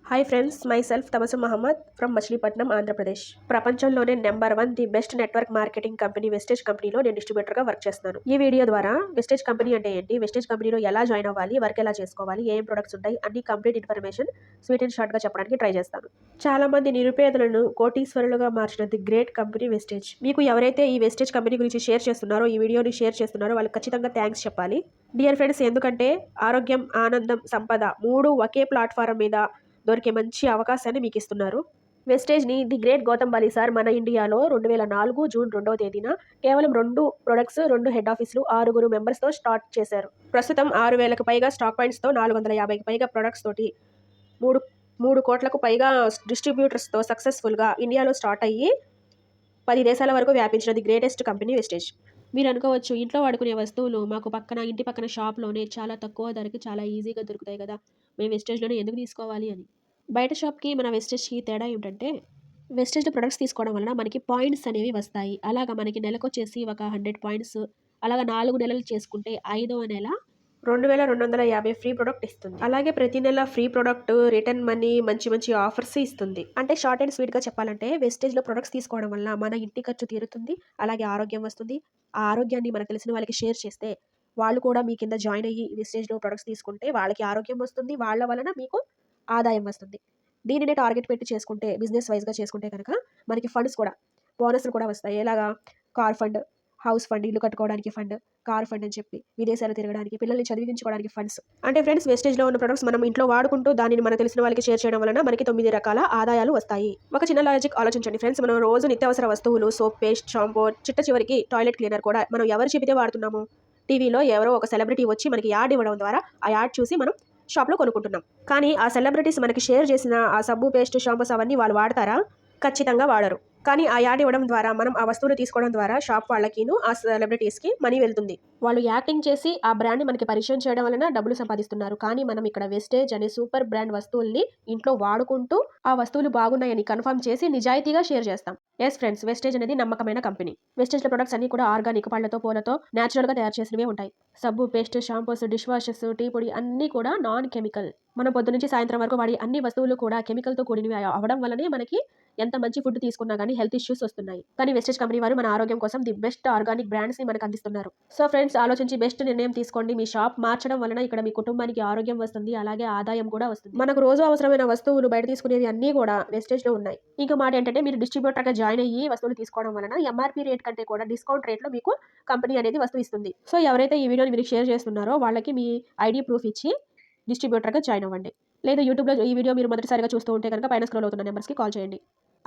Hi friends, my self Tabassum Mohammad from Machilipatnam, Andhra Pradesh. ప్రపంచంలోనే number 1 the best network marketing company Vestige కంపెనీలో నేను డిస్ట్రిబ్యూటర్గా work చేస్తున్నాను. ఈ వీడియో ద్వారా వెస్టేజ్ కంపెనీ అంటే ఏంటి, వెస్టేజ్ కంపెనీలో ఎలా జాయిన్ అవ్వాలి, వర్క్ ఎలా చేసుకోవాలి, ఏం ప్రొడక్ట్స్ ఉంటాయి, అన్ని కంప్లీట్ ఇన్ఫర్మేషన్ స్వీట్ అండ్ షార్ట్గా చెప్పడానికి ట్రై చేస్తాను. చాలా మంది నిరుపేదలను కోటీశ్వరులుగా మార్చిన ది గ్రేట్ కంపెనీ వెస్టేజ్. మీకు ఎవరైతే ఈ వెస్టేజ్ కంపెనీ గురించి షేర్ చేస్తున్నారో, ఈ వీడియోని షేర్ చేస్తున్నారో వాళ్ళకి ఖచ్చితంగా థ్యాంక్స్ చెప్పాలి. డియర్ ఫ్రెండ్స్, ఎందుకంటే ఆరోగ్యం, ఆనందం, సంపద 3 ఒకే ప్లాట్ఫారం మీద దొరికే మంచి అవకాశాన్ని మీకు ఇస్తున్నారు. వెస్టేజ్ని the great Gautam Bali sir మన ఇండియాలో 2004 జూన్ 2వ తేదీన కేవలం 2 ప్రొడక్ట్స్, 2 హెడ్ ఆఫీసులు, 6 మెంబర్స్తో స్టార్ట్ చేశారు. ప్రస్తుతం 6,000కు పైగా స్టాక్ పాయింట్స్తో, 450కి పైగా ప్రొడక్ట్స్ తోటి 3 కోట్లకు పైగా డిస్ట్రిబ్యూటర్స్తో సక్సెస్ఫుల్గా ఇండియాలో స్టార్ట్ అయ్యి 10 దేశాల వరకు వ్యాపించిన ది గ్రేటెస్ట్ కంపెనీ వెస్టేజ్. మీరు అనుకోవచ్చు, ఇంట్లో వాడుకునే వస్తువులు మాకు ఇంటి పక్కన షాప్లోనే చాలా తక్కువ ధరకి చాలా ఈజీగా దొరుకుతాయి కదా, మేము వెస్టేజ్లోనే ఎందుకు తీసుకోవాలి అని. బయట షాప్కి మన వెస్టేజ్కి తేడా ఏమిటంటే, వెస్టేజ్లో ప్రొడక్ట్స్ తీసుకోవడం వలన మనకి పాయింట్స్ అనేవి వస్తాయి. అలాగా మనకి నెలకొచ్చేసి ఒక 100 పాయింట్స్, అలాగా 4 నెలలు చేసుకుంటే 5వ నెల 2250 ఫ్రీ ప్రొడక్ట్ ఇస్తుంది. అలాగే ప్రతి నెల ఫ్రీ ప్రొడక్ట్, రిటర్న్ మనీ, మంచి మంచి ఆఫర్స్ ఇస్తుంది. అంటే షార్ట్ అండ్ స్వీట్గా చెప్పాలంటే, వెస్టేజ్లో ప్రొడక్ట్స్ తీసుకోవడం వల్ల మన ఇంటి ఖర్చు తీరుతుంది, అలాగే ఆరోగ్యం వస్తుంది. ఆ ఆరోగ్యాన్ని మనకు తెలిసిన వాళ్ళకి షేర్ చేస్తే వాళ్ళు కూడా మీ కింద జాయిన్ అయ్యి వెస్టేజ్లో ప్రొడక్ట్స్ తీసుకుంటే వాళ్ళకి ఆరోగ్యం వస్తుంది, వాళ్ళ వలన మీకు ఆదాయం వస్తుంది. దీనినే టార్గెట్ పెట్టి చేసుకుంటే, బిజినెస్ వైజ్గా చేసుకుంటే కనుక మనకి ఫండ్స్ కూడా, బోనస్లు కూడా వస్తాయి. ఎలాగా కార్ ఫండ్, హౌస్ ఫండ్, ఇల్లు కట్టుకోవడానికి ఫండ్, కార్ ఫండ్ అని చెప్పి, విదేశాలు తిరగడానికి, పిల్లల్ని చదివించుకోవడానికి ఫండ్స్. అంటే ఫ్రెండ్స్, వెస్టేజ్లో ఉన్న ప్రొడక్ట్స్ మనం ఇంట్లో వాడుకుంటూ దానిని మనకు తెలిసిన వాళ్ళకి షేర్ చేయడం వలన మనకి 9 రకాల ఆదాయాలు వస్తాయి. ఒక చిన్న లాజిక్ ఆలోచించండి ఫ్రెండ్స్, మనం రోజు నిత్యావసర వస్తువులు, సోప్, పేస్ట్, షాంపూ, చిట్ట చివరికి టాయిలెట్ క్లీనర్ కూడా మనం ఎవరు చెబితే వాడుతున్నాము. టీవీలో ఎవరో ఒక సెలబ్రిటీ వచ్చి మనకి యాడ్ ఇవ్వడం ద్వారా ఆ యాడ్ చూసి మనం షాప్లో కొనుక్కుంటున్నాం. కానీ ఆ సెలబ్రిటీస్ మనకి షేర్ చేసిన ఆ సబ్బు, పేస్ట్, షాంపూస్ అవన్నీ వాళ్ళు వాడతారా? ఖచ్చితంగా వాడరు. కానీ ఆ యాడ్ ఇవ్వడం ద్వారా, మనం ఆ వస్తువులు తీసుకోవడం ద్వారా షాప్ వాళ్ళకిను ఆ సెలబ్రిటీస్కి మనీ వెళ్తుంది. వాళ్ళు యాక్టింగ్ చేసి ఆ బ్రాండ్ని మనకి పరిచయం చేయడం వలన డబ్బులు సంపాదిస్తున్నారు. కానీ మనం ఇక్కడ వెస్టేజ్ అనే సూపర్ బ్రాండ్ వస్తువుల్ని ఇంట్లో వాడుకుంటూ ఆ వస్తువులు బాగున్నాయని కన్ఫర్మ్ చేసి నిజాయితీగా షేర్ చేస్తాం. ఎస్ ఫ్రెండ్స్, వెస్టేజ్ అనేది నమ్మకమైన కంపెనీ. వెస్టేజ్ల ప్రొడక్ట్స్ అన్ని కూడా ఆర్గానిక్, పళ్లతో, పూలతో న్యాచురల్గా తయారు చేసినవే ఉంటాయి. సబ్బు, paste, shampoos, dish washes, tea పొడి అన్నీ కూడా నాన్ కెమికల్. మనం పొద్దు నుంచి సాయంత్రం వరకు వాడి అన్ని వస్తువులు కూడా కెమికల్తో కూడినవి అవడం వల్లనే మనకి ఎంత మంచి ఫుడ్ తీసుకున్నా కానీ హెల్త్ ఇష్యూస్ వస్తున్నాయి. కానీ వెస్టేజ్ కంపెనీ వారు మన ఆరోగ్యం కోసం ది బెస్ట్ ఆర్గానిక్ బ్రాండ్స్ని మనకు అందిస్తున్నారు. సో ఫ్రెండ్స్, ఆలోచించి బెస్ట్ నిర్ణయం తీసుకోండి. మీ షాప్ మార్చడం వలన ఇక్కడ మీ కుటుంబానికి ఆరోగ్యం వస్తుంది, అలాగే ఆదాయం కూడా వస్తుంది. మనకు రోజు అవసరమైన వస్తువులు బయట తీసుకునేవి అన్నీ కూడా వెస్టేజ్లో ఉన్నాయి. ఇంకా మాట ఏంటంటే, మీరు డిస్ట్రిబ్యూటర్గా జాయిన్ అయ్యి వస్తువులు తీసుకోవడం వలన ఎంఆర్పీ రేట్ కంటే కూడా డిస్కౌంట్ రేట్లో మీకు కంపెనీ అనేది వస్తువు ఇస్తుంది. సో ఎవరైతే ఈ వీడియోని మీరు షేర్ చేస్తున్నారో వాళ్ళకి మీ ఐడి ప్రూఫ్ ఇచ్చి డిస్ట్రిబ్యూటర్గా జాయిన్ అవ్వండి. లేదా యూట్యూబ్లో ఈ వీడియో మీరు మొదటిసారిగా చూస్తూ ఉంటే కనుక పైన స్క్రోల్ అవుతున్న నెంబర్స్కి కాల్ చేయండి.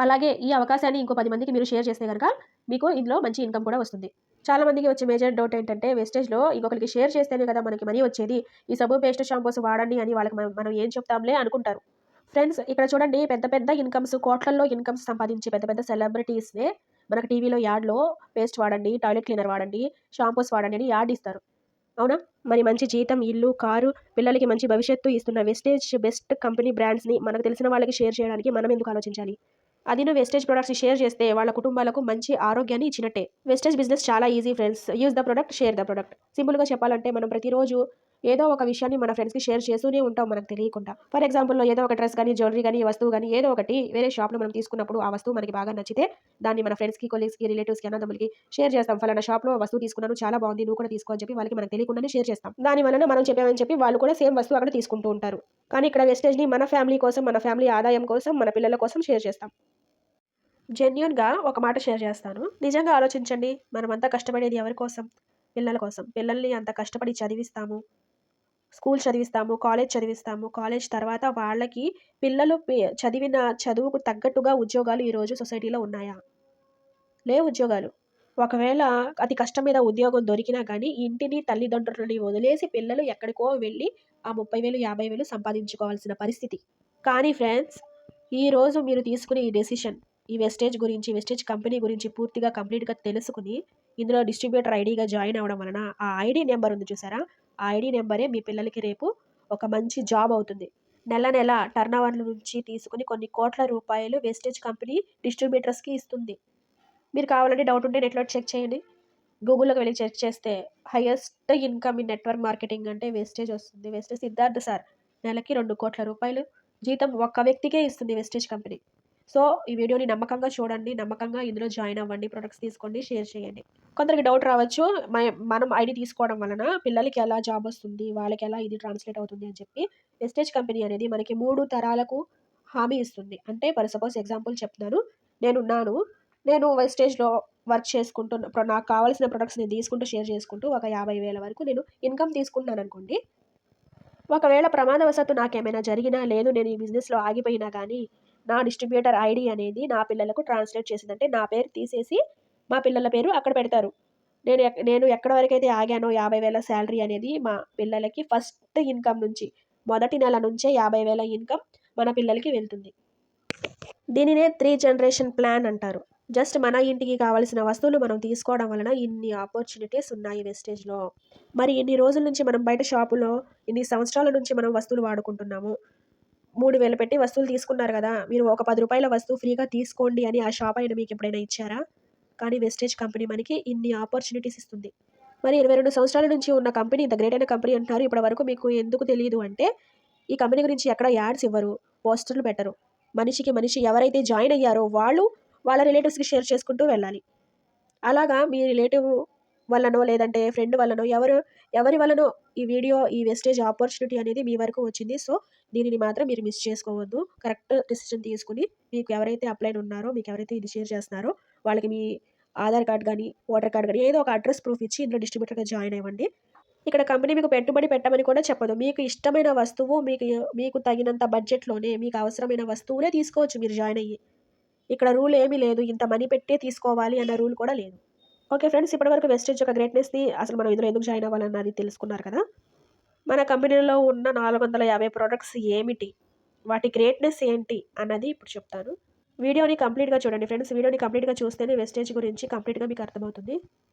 అలాగే ఈ అవకాశాన్ని ఇంకో 10 మందికి మీరు షేర్ చేస్తే కనుక మీకు ఇందులో మంచి ఇన్కమ్ కూడా వస్తుంది. చాలా మందికి వచ్చే మేజర్ డౌట్ ఏంటంటే, వెస్టేజ్లో ఇంకొకరికి షేర్ చేస్తేనే కదా మనకి మనీ వచ్చేది, ఈ సబ్బు, పేస్ట్, షాంపూస్ వాడండి అని వాళ్ళకి మనం ఏం చెప్తాంలే అనుకుంటారు. ఫ్రెండ్స్, ఇక్కడ చూడండి, పెద్ద పెద్ద ఇన్కమ్స్, కోట్లల్లో ఇన్కమ్స్ సంపాదించే పెద్ద పెద్ద సెలబ్రిటీస్నే మనకు టీవీలో యాడ్లో పేస్ట్ వాడండి, టాయిలెట్ క్లీనర్ వాడండి, షాంపూస్ వాడండి అని యాడ్ ఇస్తారు. అవునా? మరి మంచి జీతం, ఇల్లు, కారు, పిల్లలకి మంచి భవిష్యత్తు ఇస్తున్న వెస్టేజ్ బెస్ట్ కంపెనీ బ్రాండ్స్ని మనకు తెలిసిన వాళ్ళకి షేర్ చేయడానికి మనం ఎందుకు ఆలోచించాలి? అదిను వెస్టేజ్ ప్రొడక్ట్స్ షేర్ చేస్తే వాళ్ళ కుటుంబాలకు మంచి ఆరోగ్యాన్ని ఇచ్చినట్టే. వెస్టేజ్ బిజినెస్ చాలా easy friends. Use the product, share the product. సింపుల్గా చెప్పాలంటే, మనం ప్రతిరోజు ఏదో ఒక విషయాన్ని మన ఫ్రెండ్స్కి షేర్ చేస్తూనే ఉంటాం మనకు తెలియకుండా. ఫర్ ఎగ్జాంపుల్లో ఏదో ఒక డ్రెస్ కానీ, జ్యువెలరీ కానీ, వస్తువు కానీ ఏదో ఒకటి వేరే షాప్లో మనం తీసుకున్నప్పుడు ఆ వస్తువు మనకి బాగా నచ్చితే దాన్ని మన ఫ్రెండ్స్కి, కొలీగ్స్కి, రిలేటివ్స్కి, అన్నదమ్ములకి షేర్ చేస్తాం. ఫలానా షాప్లో వస్తువు తీసుకున్నాను, చాలా బాగుంది, నువ్వు కూడా తీసుకో అని చెప్పి వాళ్ళకి మనకు తెలియకుండానే షేర్ చేస్తాం. దాని వలన మనం చెప్పామని చెప్పి వాళ్ళు కూడా సేమ్ వస్తువు అక్కడ తీసుకుంటూ ఉంటారు. కానీ ఇక్కడ వెస్టేజ్ని మన ఫ్యామిలీ కోసం, మన ఫ్యామిలీ ఆదాయం కోసం, మన పిల్లల కోసం షేర్ చేస్తాం. జెన్యూన్గా ఒక మాట షేర్ చేస్తాను. నిజంగా ఆలోచించండి, మనమంతా కష్టపడేది ఎవరి కోసం? పిల్లల కోసం. పిల్లల్ని అంత కష్టపడి చదివిస్తాము, స్కూల్ చదివిస్తాము, కాలేజ్ చదివిస్తాము. కాలేజ్ తర్వాత వాళ్ళకి పిల్లలు చదివిన చదువుకు తగ్గట్టుగా ఉద్యోగాలు ఈరోజు సొసైటీలో ఉన్నాయా? లేవు ఉద్యోగాలు. ఒకవేళ అతి కష్టం మీద ఉద్యోగం దొరికినా కానీ ఇంటిని, తల్లిదండ్రులని వదిలేసి పిల్లలు ఎక్కడికో వెళ్ళి ఆ 30,000, 50,000 సంపాదించుకోవాల్సిన పరిస్థితి. కానీ ఫ్రెండ్స్, ఈరోజు మీరు తీసుకునే ఈ డెసిషన్, ఈ వెస్టేజ్ గురించి, వెస్టేజ్ కంపెనీ గురించి పూర్తిగా కంప్లీట్గా తెలుసుకుని ఇందులో డిస్ట్రిబ్యూటర్ ఐడిగా జాయిన్ అవ్వడం వలన ఆ ఐడి నెంబర్ ఉంది చూసారా, ఆ ఐడి నెంబరే మీ పిల్లలకి రేపు ఒక మంచి జాబ్ అవుతుంది. నెల నెల టర్నోవర్ల నుంచి తీసుకుని కొన్ని కోట్ల రూపాయలు వెస్టేజ్ కంపెనీ డిస్ట్రిబ్యూటర్స్కి ఇస్తుంది. మీరు కావాలంటే డౌట్ ఉంటే నెట్లో చెక్ చేయండి. గూగుల్లోకి వెళ్ళి చెక్ చేస్తే highest income in network marketing అంటే వెస్టేజ్ వస్తుంది. వెస్టేజ్ సిద్ధార్థ్ సార్ నెలకి 2 కోట్ల రూపాయలు జీతం ఒక్క వ్యక్తికే ఇస్తుంది వెస్టేజ్ కంపెనీ. సో, ఈ వీడియోని నమ్మకంగా చూడండి. నమ్మకంగా ఇందులో జాయిన్ అవ్వండి. ప్రొడక్ట్స్ తీసుకోండి. షేర్ చేయండి. కొందరికి డౌట్ రావచ్చు. మనం ఐడీ తీసుకోవడం వలన పిల్లలకి ఎలా జాబ్ వస్తుంది? వాళ్ళకెలా ఇది ట్రాన్స్‌లేట్ అవుతుంది అని చెప్పి. వెస్టేజ్ కంపెనీ అనేది మనకి 3 తరాలకు హామీ ఇస్తుంది. అంటే ఫర్ సపోజ్ ఎగ్జాంపుల్ చెప్తున్నాను. నేనున్నాను. నేను వెస్టేజ్‌లో వర్క్ చేసుకుంటూ నాకు కావాల్సిన ప్రొడక్ట్స్ నేను తీసుకుంటూ, షేర్ చేసుకుంటూ ఒక 50,000 వరకు నేను ఇన్‌కమ్ తీసుకుంటున్నాననుకోండి. ఒకవేళ ప్రమాదవశాత్తు నాకేమైనా జరిగినా, లేదు నేను ఈ బిజినెస్‌లో ఆగిపోయినా గానీ, నా డిస్ట్రిబ్యూటర్ ఐడీ అనేది నా పిల్లలకు ట్రాన్స్‌లేట్ చేసిందంటే, నా పేరు తీసేసి మా పిల్లల పేరు అక్కడ పెడతారు. నేను ఎక్కడి వరకైతే ఆగానో 50,000 శాలరీ అనేది మా పిల్లలకి ఫస్ట్ ఇన్‌కమ్ నుంచి, మొదటి నెల నుంచే 50,000 ఇన్‌కమ్ మన పిల్లలకి వెళ్తుంది. దీనినే 3 జనరేషన్ ప్లాన్ అంటారు. జస్ట్ మన ఇంటికి కావాల్సిన వస్తువులు మనం తీసుకోవడం వలన ఇన్ని ఆపర్చునిటీస్ ఉన్నాయి వెస్టేజ్‌లో. మరి ఇన్ని రోజుల నుంచి మనం బయట షాపులో, ఇన్ని సంవత్సరాల నుంచి మనం వస్తువులు వాడుకుంటున్నాము. 3,000 పెట్టి వస్తువులు తీసుకున్నారు గదా! మీరు ఒక రూ. 10 వస్తువు ఫ్రీగా తీసుకోండి అని ఆ షాప్ ఆయన మీకు ఎప్పుడైనా ఇచ్చారా? కానీ వెస్టేజ్ కంపెనీ మనకి ఇన్ని ఆపర్చునిటీస్ ఇస్తుంది. మరి 22 సంవత్సరాల నుంచి ఉన్న కంపెనీ ఇంత గ్రేట్ అయిన కంపెనీ అంటున్నారు. ఇప్పటి వరకు మీకు ఎందుకు తెలీదు అంటే, ఈ కంపెనీ గురించి ఎక్కడ యాడ్స్ ఇవ్వరు. పోస్టర్‌లు పెట్టరు. మనిషికి మనిషి ఎవరైతే జాయిన్ అయ్యారో వాళ్ళు వాళ్ళ రిలేటివ్స్‌కి షేర్ చేసుకుంటూ వెళ్ళాలి. అలాగా మీ రిలేటివ్ వల్లనో, లేదంటే ఫ్రెండ్ వల్లనో ఎవరి వల్లనో ఈ వెస్టేజ్ ఆపర్చునిటీ అనేది మీ వరకు వచ్చింది. సో, దీనిని మాత్రం మీరు మిస్ చేసుకోవద్దు. కరెక్ట్ డెసిషన్ తీసుకొని మీకు ఎవరైతే అప్లైన్ ఉన్నారో, మీకు ఎవరైతే ఇది షేర్ చేస్తున్నారో వాళ్ళకి మీ ఆధార్ కార్డ్ గానీ, ఓటర్ కార్డ్ గానీ ఏదో ఒక అడ్రెస్ ప్రూఫ్ ఇచ్చి ఇందులో డిస్ట్రిబ్యూటర్‌గా జాయిన్ అవ్వండి. ఇక్కడ కంపెనీ మీకు పెట్టుబడి పెట్టమని కూడా చెప్పదు. మీకు ఇష్టమైన వస్తువు మీకు తగినంత బడ్జెట్‌లోనే మీకు అవసరమైన వస్తువులే తీసుకోవచ్చు మీరు జాయిన్ అయ్యి. ఇక్కడ రూల్ ఏమీ లేదు. ఇంత మనీ పెట్టే తీసుకోవాలి అన్న రూల్ కూడా లేదు. ఓకే ఫ్రెండ్స్, ఇప్పటివరకు వెస్టేజ్ యొక్క గ్రేట్‌నెస్‌ని అసలు మనం ఇందులో ఎందుకు జాయిన్ అవ్వాలన్నది తెలుసుకున్నారు కదా! మన కంపెనీలో ఉన్న 450 ప్రొడక్ట్స్ ఏమిటి? వాటి గ్రేట్‌నెస్ ఏంటి? అన్నది ఇప్పుడు చెప్తాను. వీడియోని కంప్లీట్‌గా చూడండి ఫ్రెండ్స్. వీడియోని కంప్లీట్‌గా చూస్తేనే వెస్టేజ్ గురించి కంప్లీట్‌గా మీకు అర్థమవుతుంది.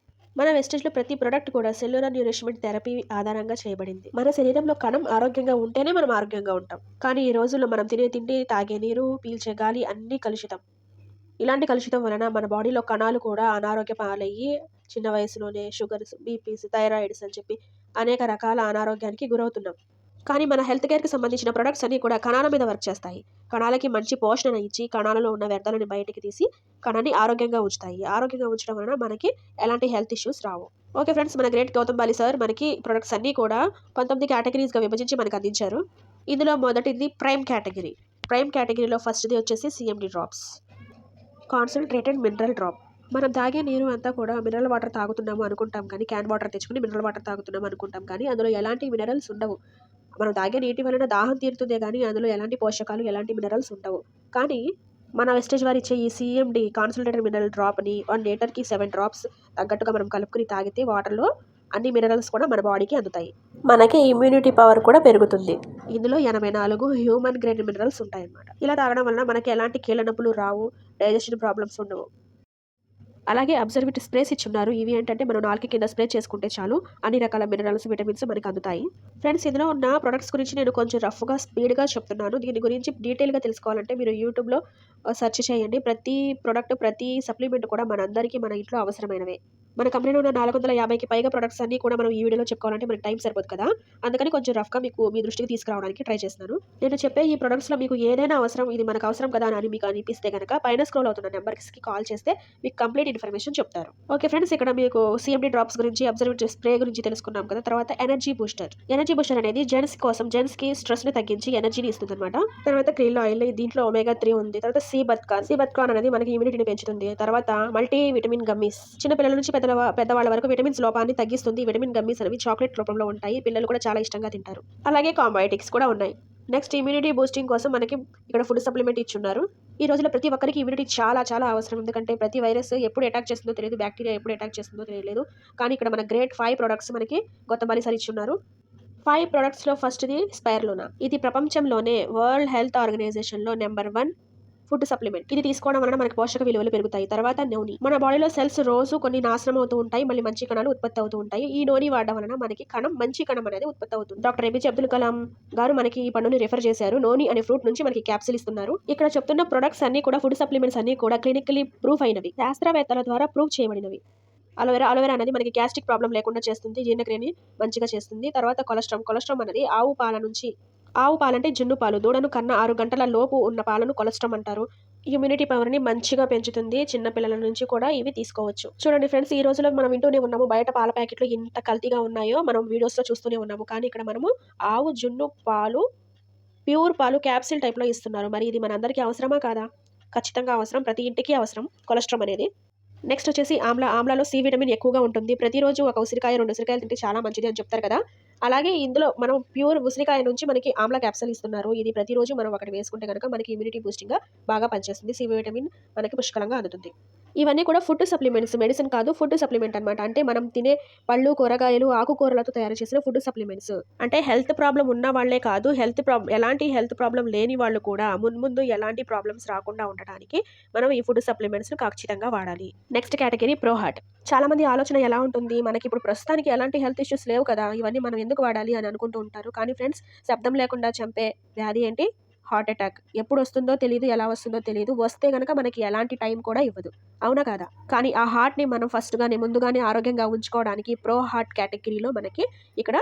మన వెస్టేజ్‌లో ప్రతి ప్రొడక్ట్ కూడా సెల్యులార్ న్యూరిష్మెంట్ థెరపీ ఆధారంగా చేయబడింది. మన శరీరంలో కణం ఆరోగ్యంగా ఉంటేనే మనం ఆరోగ్యంగా ఉంటాం. కానీ ఈ రోజుల్లో మనం తినే తిండి, తాగే నీరు, పీల్చే గాలి అన్నీ కలుషితం. ఇలాంటి కలుషితం వలన మన బాడీలో కణాలు కూడా అనారోగ్య పాలయ్యి చిన్న వయసులోనే షుగర్స్, బీపీస్, థైరాయిడ్స్ అని చెప్పి అనేక రకాల అనారోగ్యానికి గురవుతున్నాం. కానీ మన హెల్త్ కేర్‌కి సంబంధించిన ప్రొడక్ట్స్ అన్నీ కూడా కణాల మీద వర్క్ చేస్తాయి. కణాలకి మంచి పోషణ ఇచ్చి, కణాలలో ఉన్న వ్యర్థాలను బయటికి తీసి, కణాన్ని ఆరోగ్యంగా ఉంచుతాయి. ఆరోగ్యంగా ఉంచడం వలన మనకి ఎలాంటి హెల్త్ ఇష్యూస్ రావు. ఓకే ఫ్రెండ్స్, మన గ్రేట్ గౌతమ్ బాలి సార్ మనకి ప్రొడక్ట్స్ అన్నీ కూడా 19 కేటగిరీస్‌గా విభజించి మనకు అందించారు. ఇందులో మొదటిది ప్రైమ్ కేటగిరీ. ప్రైమ్ కేటగిరీలో ఫస్ట్‌ది వచ్చేసి CMD drops. Concentrated mineral drop. మనం తాగే నీరు అంతా కూడా మినరల్ వాటర్ తాగుతున్నాము అనుకుంటాం కానీ, క్యాన్ వాటర్ తెచ్చుకొని మినరల్ వాటర్ తాగుతున్నాం అనుకుంటాం కానీ, అందులో ఎలాంటి మినరల్స్ ఉండవు. మనం తాగే నీటి వలన దాహం తీరుతుందే గానీ, అందులో ఎలాంటి పోషకాలు, ఎలాంటి మినరల్స్ ఉండవు. కానీ మన వెస్టేజ్ వారు ఇచ్చే ఈ సీఎండీ కాన్సంట్రేటెడ్ మినరల్ డ్రాప్‌ని 1 లీటర్‌కి 7 డ్రాప్స్ తగ్గట్టుగా మనం కలుపుకొని తాగితే వాటర్‌లో అన్ని మినరల్స్ కూడా మన బాడీకి అందుతాయి. మనకి ఇమ్యూనిటీ పవర్ కూడా పెరుగుతుంది. ఇందులో 84 హ్యూమన్ గ్రేడ్ మినరల్స్ ఉంటాయన్నమాట. ఇలా తాగడం వలన మనకి ఎలాంటి కీళ్ళ నొప్పులు రావు, డైజెషన్ ప్రాబ్లమ్స్ ఉండవు. అలాగే అబ్జర్వేటివ్ స్ప్రేస్ ఇచ్చున్నారు. ఇవి ఏంటంటే మనం నాలుక కింద స్ప్రే చేసుకుంటే చాలు అన్ని రకాల మినరల్స్, విటమిన్స్ మనకు అందుతాయి. ఫ్రెండ్స్, ఇందులో ఉన్న ప్రొడక్ట్స్ గురించి నేను కొంచెం రఫ్‌గా, స్పీడ్‌గా చెప్తున్నాను. దీని గురించి డీటెయిల్‌గా తెలుసుకోవాలంటే మీరు యూట్యూబ్‌లో సెర్చ్ చేయండి. ప్రతి ప్రొడక్ట్, ప్రతి సప్లిమెంట్ కూడా మనందరికీ మన ఇంట్లో అవసరమైనవే. మన కంపెనీలో ఉన్న 450కి పైగా ప్రొడక్ట్స్ అన్నీ కూడా మనం ఈ వీడియోలో చెప్పుకోవాలంటే మనకి టైం సరిపోదు కదా! అందుకని కొంచెం రఫ్‌గా మీ దృష్టికి తీసుకురావడానికి ట్రై చేస్తున్నాను. నేను చెప్పే ఈ ప్రొడక్ట్స్‌లో మీకు ఏదైనా అవసరం, ఇది మనకు అవసరం కదా అని మీకు అనిపిస్తే గనక పైన స్క్రోల్ అవుతున్న నంబర్స్‌కి కాల్ చేస్తే మీకు కంప్లీట్ ఇన్ఫర్మేషన్ చెప్తారు. ఓకే ఫ్రెండ్స్, ఇక్కడ మీకు సీఎండీ డ్రాప్స్ గురించి, అబ్జర్వేటివ్ స్ప్రే గురించి తెలుసుకున్నాం కదా! తర్వాత ఎనర్జీ బూస్టర్. ఎనర్జీ బూస్టర్ అనేది జెంట్స్‌కి స్ట్రెస్‌ని తగ్గించి ఎనర్జీని ఇస్తుందన్నమాట. తర్వాత క్రిల్ ఆయిల్, దీంట్లో ఒమేగా 3 ఉంది. తర్వాత సీ బత్ కార్న్ అనేది మనకి ఇమ్యూనిటీని పెంచుతుంది. తర్వాత మల్టీ విటమిన్ గమ్మీస్. చిన్న పిల్లల నుంచి పెద్దవాళ్ళ వరకు విటమిన్స్ లోపాన్ని తగ్గిస్తుంది. విటమిన్ గమ్మీస్ అనేవి చాక్లెట్ రూపంలో ఉంటాయి. పిల్లలు కూడా చాలా ఇష్టంగా తింటారు. అలాగే కాంబయోటిక్స్ కూడా ఉన్నాయి. నెక్స్ట్ ఇమ్యూనిటీ బూస్టింగ్ కోసం మనకి ఇక్కడ ఫుడ్ సప్లిమెంట్ ఇచ్చున్నారు. ఈ రోజుల్లో ప్రతి ఒక్కరికి ఇమ్యూనిటీ చాలా చాలా అవసరం. ఎందుకంటే ప్రతి వైరస్ ఎప్పుడు అటాక్ చేస్తుందో తెలియదు. బ్యాక్టీరియా ఎప్పుడు అటాక్ చేస్తుందో తెలియలేదు. కానీ ఇక్కడ మన గ్రేట్ 5 ప్రొడక్ట్స్ మనకి గౌతమ్ బాలి సార్ ఇచ్చున్నారు. 5 ప్రొడక్ట్స్‌లో ఫస్ట్‌ది స్పైరులినా. ఇది ప్రపంచంలోనే వరల్డ్ హెల్త్ ఆర్గనైజేషన్‌లో నంబర్ 1 ఫుడ్ సప్లిమెంట్. ఇది తీసుకోవడం వలన మనకి పోషక విలువలు పెరుగుతాయి. తర్వాత నూనె. మన బాడీలో సెల్స్ రోజు కొన్ని నాశనం అవుతూ ఉంటాయి. మళ్ళీ మంచి కణాలు ఉత్పత్తి అవుతూ ఉంటాయి. ఈ నూనె వాడడం వలన మనకి మంచి కణం అనేది ఉత్పత్తి అవుతుంది. డాక్టర్ ఏపీజే అబ్దుల్ కలాం గారు మనకి ఈ పండుని రిఫర్ చేశారు. నూనె అనే ఫ్రూట్ నుంచి మనకి క్యాప్సిల్ ఇస్తున్నారు. ఇక్కడ చెప్తున్న ప్రొడక్ట్స్ అన్ని కూడా, ఫుడ్ సప్లిమెంట్స్ అన్ని కూడా క్లినికల్లీ ప్రూఫ్ అయినవి. శాస్త్రవేత్తల ద్వారా ప్రూవ్ చేయబడినవి. అలోవెరా అనేది మనకి గ్యాస్ట్రిక్ ప్రాబ్లం లేకుండా చేస్తుంది. జీర్ణక్రియని మంచిగా చేస్తుంది. తర్వాత కొలెస్ట్రాల్ అనేది ఆవు పాల నుంచి, ఆవు పాలంటే జున్ను పాలు. దూడను కన్నా 6 గంటల లోపు ఉన్న పాలను కొలెస్ట్రాల్ అంటారు. ఇమ్యూనిటీ పవర్‌ని మంచిగా పెంచుతుంది. చిన్న పిల్లల నుంచి కూడా ఇవి తీసుకోవచ్చు. చూడండి ఫ్రెండ్స్, ఈ రోజుల్లో మనం వింటూనే ఉన్నాము. బయట పాల ప్యాకెట్లు ఎంత కల్తీగా ఉన్నాయో మనం వీడియోస్‌లో చూస్తూనే ఉన్నాము. కానీ ఇక్కడ మనము ఆవు జున్ను పాలు, ప్యూర్ పాలు క్యాప్సూల్ టైప్‌లో ఇస్తున్నారు. మరి ఇది మనందరికీ అవసరమా కాదా? ఖచ్చితంగా అవసరం. ప్రతి ఇంటికి అవసరం కొలెస్ట్రాల్ అనేది. నెక్స్ట్ వచ్చేసి ఆమ్లాలో సి విటమిన్ ఎక్కువగా ఉంటుంది. ప్రతిరోజు ఒక ఉసిరికాయ, 2 ఉసిరికాయలు తింటే చాలా మంచిది అని చెప్తారు కదా! అలాగే ఇందులో మనం ప్యూర్ ఉసిరికాయ నుంచి మనకి ఆమ్లా క్యాప్సూల్ ఇస్తున్నారు. ఇది ప్రతిరోజు మనం ఒకటి వేసుకుంటే గనక మనకి ఇమ్యూనిటీ బూస్టింగ్‌గా బాగా పనిచేస్తుంది. సి విటమిన్ మనకి పుష్కలంగా అందుతుంది. ఇవన్నీ కూడా ఫుడ్ సప్లిమెంట్స్. మెడిసిన్ కాదు, ఫుడ్ సప్లిమెంట్ అనమాట. అంటే మనం తినే పళ్ళు, కూరగాయలు, ఆకుకూరలతో తయారు చేసిన ఫుడ్ సప్లిమెంట్స్. అంటే హెల్త్ ప్రాబ్లమ్ ఉన్న వాళ్ళే కాదు, ఎలాంటి హెల్త్ ప్రాబ్లమ్ లేని వాళ్ళు కూడా మున్ముందు ఎలాంటి ప్రాబ్లమ్స్ రాకుండా ఉండటానికి మనం ఈ ఫుడ్ సప్లిమెంట్స్‌ను ఖచ్చితంగా వాడాలి. Next category pro heart. చాలా మంది ఆలోచన ఎలా ఉంటుంది, మనకి ఇప్పుడు ప్రస్తుతానికి ఎలాంటి హెల్త్ ఇష్యూస్ లేవు కదా, ఇవన్నీ మనం ఎందుకు వాడాలి అని అనుకుంటూ ఉంటారు. కానీ ఫ్రెండ్స్, శబ్దం లేకుండా చంపే వ్యాధి ఏంటి? Heart attack. ఎప్పుడు వస్తుందో తెలీదు, ఎలా వస్తుందో తెలీదు. వస్తే గనక మనకి ఎలాంటి టైం కూడా ఇవ్వదు. అవునా కాదా? కానీ ఆ హార్ట్‌ని మనం ముందుగానే ఆరోగ్యంగా ఉంచుకోవడానికి ప్రో హార్ట్ కేటగిరీలో మనకి ఇక్కడ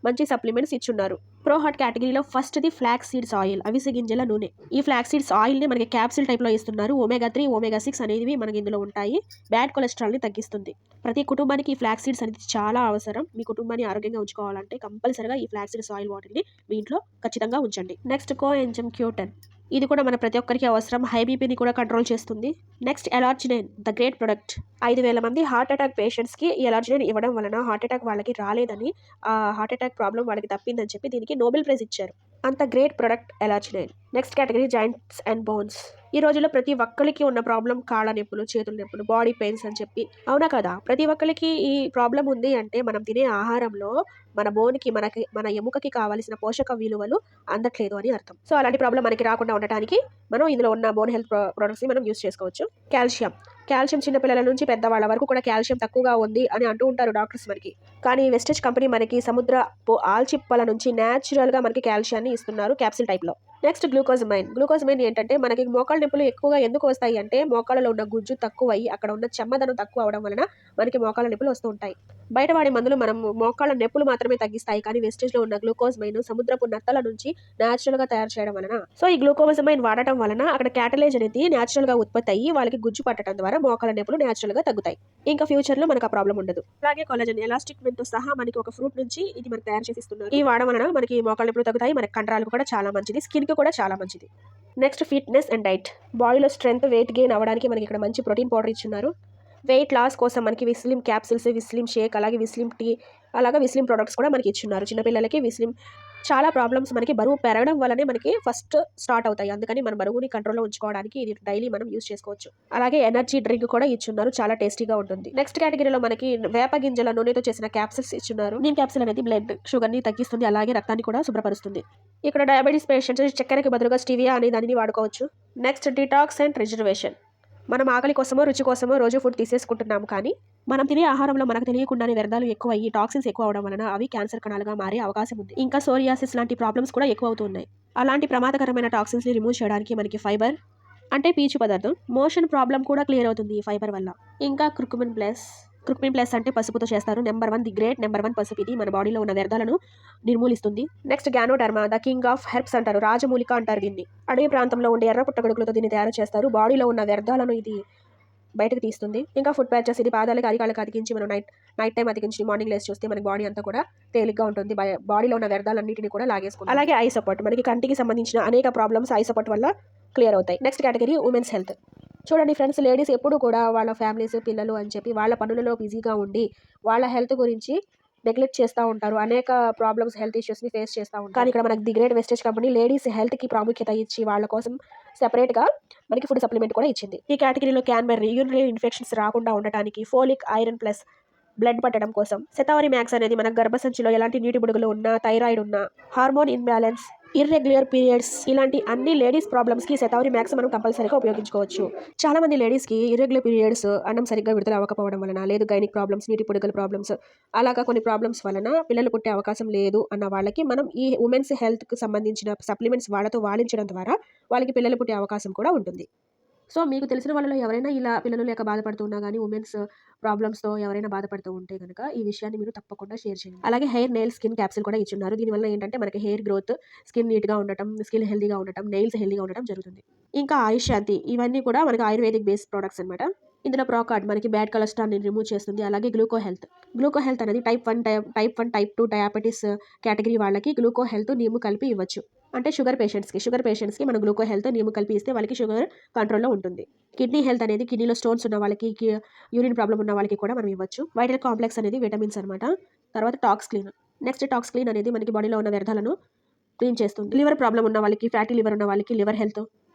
మంచి సప్లిమెంట్స్ ఇచ్చున్నారు. ప్రో హార్ట్ కేటగిరీలో ఫస్ట్‌ది ఫ్లాక్స్ సీడ్స్ ఆయిల్, అవిసె గింజల నూనె. ఈ ఫ్లాక్స్ సీడ్స్ ఆయిల్‌ని మనకి క్యాప్సూల్ టైప్‌లో ఇస్తున్నారు. ఒమేగా 3, ఒమేగా 6 అనేవి మనకి ఇందులో ఉంటాయి. బ్యాడ్ కొలెస్ట్రాల్‌ని తగ్గిస్తుంది. ప్రతి కుటుంబానికి ఈ ఫ్లాక్స్ సీడ్స్ అనేది చాలా అవసరం. మీ కుటుంబాన్ని ఆరోగ్యంగా ఉంచుకోవాలంటే కంపల్సరీగా ఈ ఫ్లాక్స్ సీడ్స్ ఆయిల్ బాటిల్‌ని మీ ఇంట్లో ఖచ్చితంగా ఉంచండి. Next coenzyme Q10. ఇది కూడా మన ప్రతి ఒక్కరికి అవసరం. హై బీపీని కూడా కంట్రోల్ చేస్తుంది. Next L-arginine, the great product. 5,000 మంది హార్ట్ అటాక్ పేషెంట్స్‌కి ఈ ఎలార్జినైన్ ఇవ్వడం వలన హార్ట్ అటాక్ వాళ్ళకి రాలేదని, హార్ట్ అటాక్ ప్రాబ్లమ్ వాళ్ళకి తప్పిందని చెప్పి దీనికి నోబెల్ ప్రైజ్ ఇచ్చారు. అంత great product L-arginine. Next category joints and bones. ఈ రోజుల్లో ప్రతి ఒక్కరికి ఉన్న ప్రాబ్లం కాళ్ళ నొప్పులు, చేతుల నొప్పులు, బాడీ పెయిన్స్ అని చెప్పి. అవునా కదా? ప్రతి ఒక్కరికి ఈ ప్రాబ్లం ఉంది అంటే మనం తినే ఆహారంలో మన బోన్‌కి, మన ఎముకకి కావాల్సిన పోషక విలువలు అందట్లేదు అని అర్థం. సో అలాంటి ప్రాబ్లం మనకి రాకుండా ఉండటానికి మనం ఇందులో ఉన్న బోన్ హెల్త్ ప్రొడక్ట్స్‌ని మనం యూజ్ చేసుకోవచ్చు. కాల్షియం చిన్న పిల్లల నుంచి పెద్దవాళ్ళ వరకు కూడా కాల్షియం తక్కువగా ఉంది అని అంటూ ఉంటారు డాక్టర్స్ మనకి. కానీ వెస్టేజ్ కంపెనీ మనకి సముద్రపు ఆల్చిప్పల నుంచి న్యాచురల్‌గా మనకి కాల్షియాన్ని ఇస్తున్నారు క్యాప్సూల్ టైప్‌లో. నెక్స్ట్ గ్లూకోజమైన్ ఏంటంటే మనకి మోకాళ్ళ నొప్పులు ఎక్కువగా ఎందుకు వస్తాయి అంటే మోకాళ్ళలో ఉన్న గుజ్జు తక్కువయ్యి అక్కడ ఉన్న చెమ్మదనం తక్కువ అవడం వలన మనకి మోకాళ్ళ నొప్పులు వస్తూ ఉంటాయి. బయట వాడే మందులు మనం మోకాళ్ళ నొప్పులు మాత్రమే తగ్గిస్తాయి. కానీ వెస్టేజ్‌లో ఉన్న గ్లూకోజమైన్ సముద్రపు నత్తల నుంచి న్యాచురల్‌గా తయారు చేయడం వలన, సో ఈ గ్లూకోజమైన్ వాడటం వలన అక్కడ క్యాటలేజ్ అనేది న్యాచురల్‌గా ఉత్పత్తి అయ్యి వాళ్ళకి గుజ్జు పట్టడం ద్వారా మోకాళ్ళ నొప్పులు న్యాచురల్‌గా తగ్గుతాయి. ఇంకా ఫ్యూచర్‌లో మనకు ఆ ప్రాబ్లం ఉండదు. అలాగే కొల్లాజెన్, ఎలాస్టిక్‌మెంట్‌తో సహా మనకి ఒక ఫ్రూట్ నుంచి ఇది మనకు తయారు చేసి ఇస్తున్నారు. ఈ వాడడం వలన మనకి మోకాళ్ళ నొప్పులు తగ్గుతాయి. మన కండరాలకు కూడా చాలా మంచిది. స్కిన్‌కి కూడా చాలా మంచిది. Next fitness and diet. బాడీలో స్ట్రెంత్, వెయిట్ గెయిన్ అవ్వడానికి మనకి ఇక్కడ మంచి ప్రోటీన్ పౌడర్ ఇచ్చున్నారు. వెయిట్ లాస్ కోసం మనకి విస్లిమ్ క్యాప్సూల్స్, విస్లిమ్ షేక్, అలాగే విస్లిమ్ టీ, అలాగే విస్లిమ్ ప్రొడక్ట్స్ కూడా మనకి ఇచ్చున్నారు. చిన్నపిల్లలకి విస్లిమ్ చాలా ప్రాబ్లమ్స్ మనకి బరువు పెరగడం వల్లనే మనకి ఫస్ట్ స్టార్ట్ అవుతాయి. అందుకని మన బరువుని కంట్రోల్‌లో ఉంచుకోవడానికి ఇది డైలీ మనం యూజ్ చేసుకోవచ్చు. అలాగే ఎనర్జీ డ్రింక్ కూడా ఇచ్చున్నారు. చాలా టేస్టీగా ఉంటుంది. నెక్స్ట్ కేటగిరీలో మనకి వేప గింజల నూనెతో చేసిన క్యాప్సూల్స్ ఇచ్చున్నారు. నీమ్ క్యాప్సూల్ అనేది బ్లడ్ షుగర్‌ని తగ్గిస్తుంది. అలాగే రక్తాన్ని కూడా శుభ్రపరుస్తుంది. ఇక్కడ డయాబెటిస్ పేషెంట్స్ చక్కెరకి బదులుగా స్టీవియా అనే దానిని వాడుకోవచ్చు. Next detox and reservation. మనం ఆకలి కోసమో, రుచి కోసమో రోజు ఫుడ్ తీసేసుకుంటున్నాము. కానీ మనం తినే ఆహారంలో మనకు తెలియకుండానే వ్యర్థాలు ఎక్కువయ్యి టాక్సిన్స్ ఎక్కువ అవడం వలన అవి క్యాన్సర్ కణాలుగా మారే అవకాశం ఉంది. ఇంకా సోరియాసిస్ లాంటి ప్రాబ్లమ్స్ కూడా ఎక్కువ అవుతున్నాయి. అలాంటి ప్రమాదకరమైన టాక్సిన్స్‌ని రిమూవ్ చేయడానికి మనకి ఫైబర్ అంటే పీచు పదార్థం, మోషన్ ప్రాబ్లం కూడా క్లియర్ అవుతుంది ఈ ఫైబర్ వల్ల. ఇంకా క్రుకుమిన్ ప్లస్ అంటే పసుపుతో చేస్తారు. ది గ్రేట్ నెంబర్ 1 పసుపు. ఇది మన బాడీలో ఉన్న వ్యర్థాలను నిర్మూలిస్తుంది. Next ganoderma, the king of herbs అంటారు. రాజమూలిక అంటారు దీన్ని. అడవి ప్రాంతంలో ఉండే ఎర్ర పుట్టగొడుగులతో దీన్ని తయారు చేస్తారు. బాడీలో ఉన్న వ్యర్థాలను ఇది బయటకు తీస్తుంది. ఇంకా ఫుట్ ప్యాచెస్. ఇది పాదాలకు, అరికాళ్ళకి అతికించి మనం నైట్ టైం అతికించి మార్నింగ్ లేసి చూస్తే మనకి బాడీ అంతా కూడా తేలిగ్గా ఉంటుంది. బాడీలో ఉన్న వ్యర్థాలన్నిటిని కూడా లాగేసుకుంటుంది. అలాగే ఐ సపోర్ట్. మనకి కంటికి సంబంధించిన అనేక ప్రాబ్లమ్స్ ఐ సపోర్ట్ వల్ల క్లియర్ అవుతాయి. Next category women's health. చూడండి ఫ్రెండ్స్, లేడీస్ ఎప్పుడు కూడా వాళ్ళ ఫ్యామిలీస్, పిల్లలు అని చెప్పి వాళ్ళ పనులలో బిజీగా ఉండి వాళ్ళ హెల్త్ గురించి నెగ్లెక్ట్ చేస్తూ ఉంటారు. అనేక ప్రాబ్లమ్స్, హెల్త్ ఇష్యూస్ని ఫేస్ చేస్తూ ఉంటారు. కానీ ఇక్కడ మనకి the great Vestige company ladies హెల్త్కి ప్రాముఖ్యత ఇచ్చి వాళ్ళ కోసం సెపరేట్గా మనకి ఫుడ్ సప్లిమెంట్ కూడా ఇచ్చింది. ఈ కేటగిరీలో క్యాన్బెర్రీ యూరినరీ ఇన్ఫెక్షన్స్ రాకుండా ఉండటానికి, ఫోలిక్, ఐరన్ ప్లస్ బ్లడ్ పట్టడం కోసం, శతావరి మ్యాక్స్ అనేది మన గర్భసంచిలో ఎలాంటి నీటి బుడుగులు ఉన్నా, థైరాయిడ్ ఉన్నా, హార్మోన్ ఇన్బ్యాలెన్స్, ఇర్రెగ్యులర్ పీరియడ్స్ ఇలాంటి అన్ని లేడీస్ ప్రాబ్లమ్స్కి శతావరి మ్యాక్స్ మనం కంపల్సరీగా ఉపయోగించుకోవచ్చు. చాలా మంది లేడీస్కి ఇర్రెగ్యులర్ పీరియడ్స్, అన్నం సరిగ్గా విడుదల అవ్వకపోవడం వలన, లేదు గైనిక్ ప్రాబ్లమ్స్, నీటి పొడుగుల ప్రాబ్లమ్స్, అలాగా కొన్ని ప్రాబ్లమ్స్ వలన పిల్లలు పుట్టే అవకాశం లేదు అన్న వాళ్ళకి మనం ఈ ఉమెన్స్ హెల్త్కి సంబంధించిన సప్లిమెంట్స్ వాళ్ళతో వాడించడం ద్వారా వాళ్ళకి పిల్లలు పుట్టే అవకాశం కూడా ఉంటుంది. సో మీకు తెలిసిన వాళ్ళలో ఎవరైనా ఇలా పిల్లలు లేక బాధపడుతున్నా గానీ, ఉమెన్స్ ప్రాబ్లమ్స్‌తో ఎవరైనా బాధపడుతూ ఉంటే గనక, ఈ విషయాన్ని మీరు తప్పకుండా షేర్ చేయండి. అలాగే హెయిర్, నెయిల్, స్కిన్ క్యాప్సూల్ కూడా ఇచ్చున్నారు. దీనివల్ల ఏంటంటే మనకి హెయిర్ గ్రోత్, స్కిన్ నీట్‌గా ఉండటం, స్కిన్ హెల్తీగా ఉండటం, నెయిల్స్ హెల్తీగా ఉండటం జరుగుతుంది. ఇంకా ఆయుష్ శాంతి ఇవన్నీ కూడా మనకి ఆయుర్వేదిక్ బేస్డ్ ప్రొడక్ట్స్ అనమాట. ఇందులో ప్రోకార్డ్ మనకి బ్యాడ్ కొలెస్ట్రాల్‌ని రిమూవ్ చేస్తుంది. అలాగే గ్లూకో హెల్త్. గ్లూకో హెల్త్ అనేది టైప్ 1, టైప్ 2 డయాబెటిస్ కేటగిరీ వాళ్ళకి గ్లూకో హెల్త్ నీము కలిపి ఇవ్వచ్చు. అంటే షుగర్ పేషెంట్స్‌కి మనం గ్లూకో హెల్త్ నీము కలిపి ఇస్తే వాళ్ళకి షుగర్ కంట్రోల్‌లో ఉంటుంది. కిడ్నీ హెల్త్ అనేది కిడ్నీలో స్టోన్స్ ఉన్న వాళ్ళకి, యూరిన్ ప్రాబ్లమ్ ఉన్న వాళ్ళకి కూడా మనం ఇవ్వచ్చు. వైటల్ కాంప్లెక్స్ అనేది విటమిన్స్ అనమాట. తర్వాత talks clean. Next talks clean అనేది మనకి బాడీలో ఉన్న వ్యర్థాలను క్లీన్ చేస్తుంది. లివర్ ప్రాబ్లమ్ ఉన్న వాళ్ళకి, ఫ్యాటీ లివర్ ఉన్న వాళ్ళకి లివర్ హెల్త్.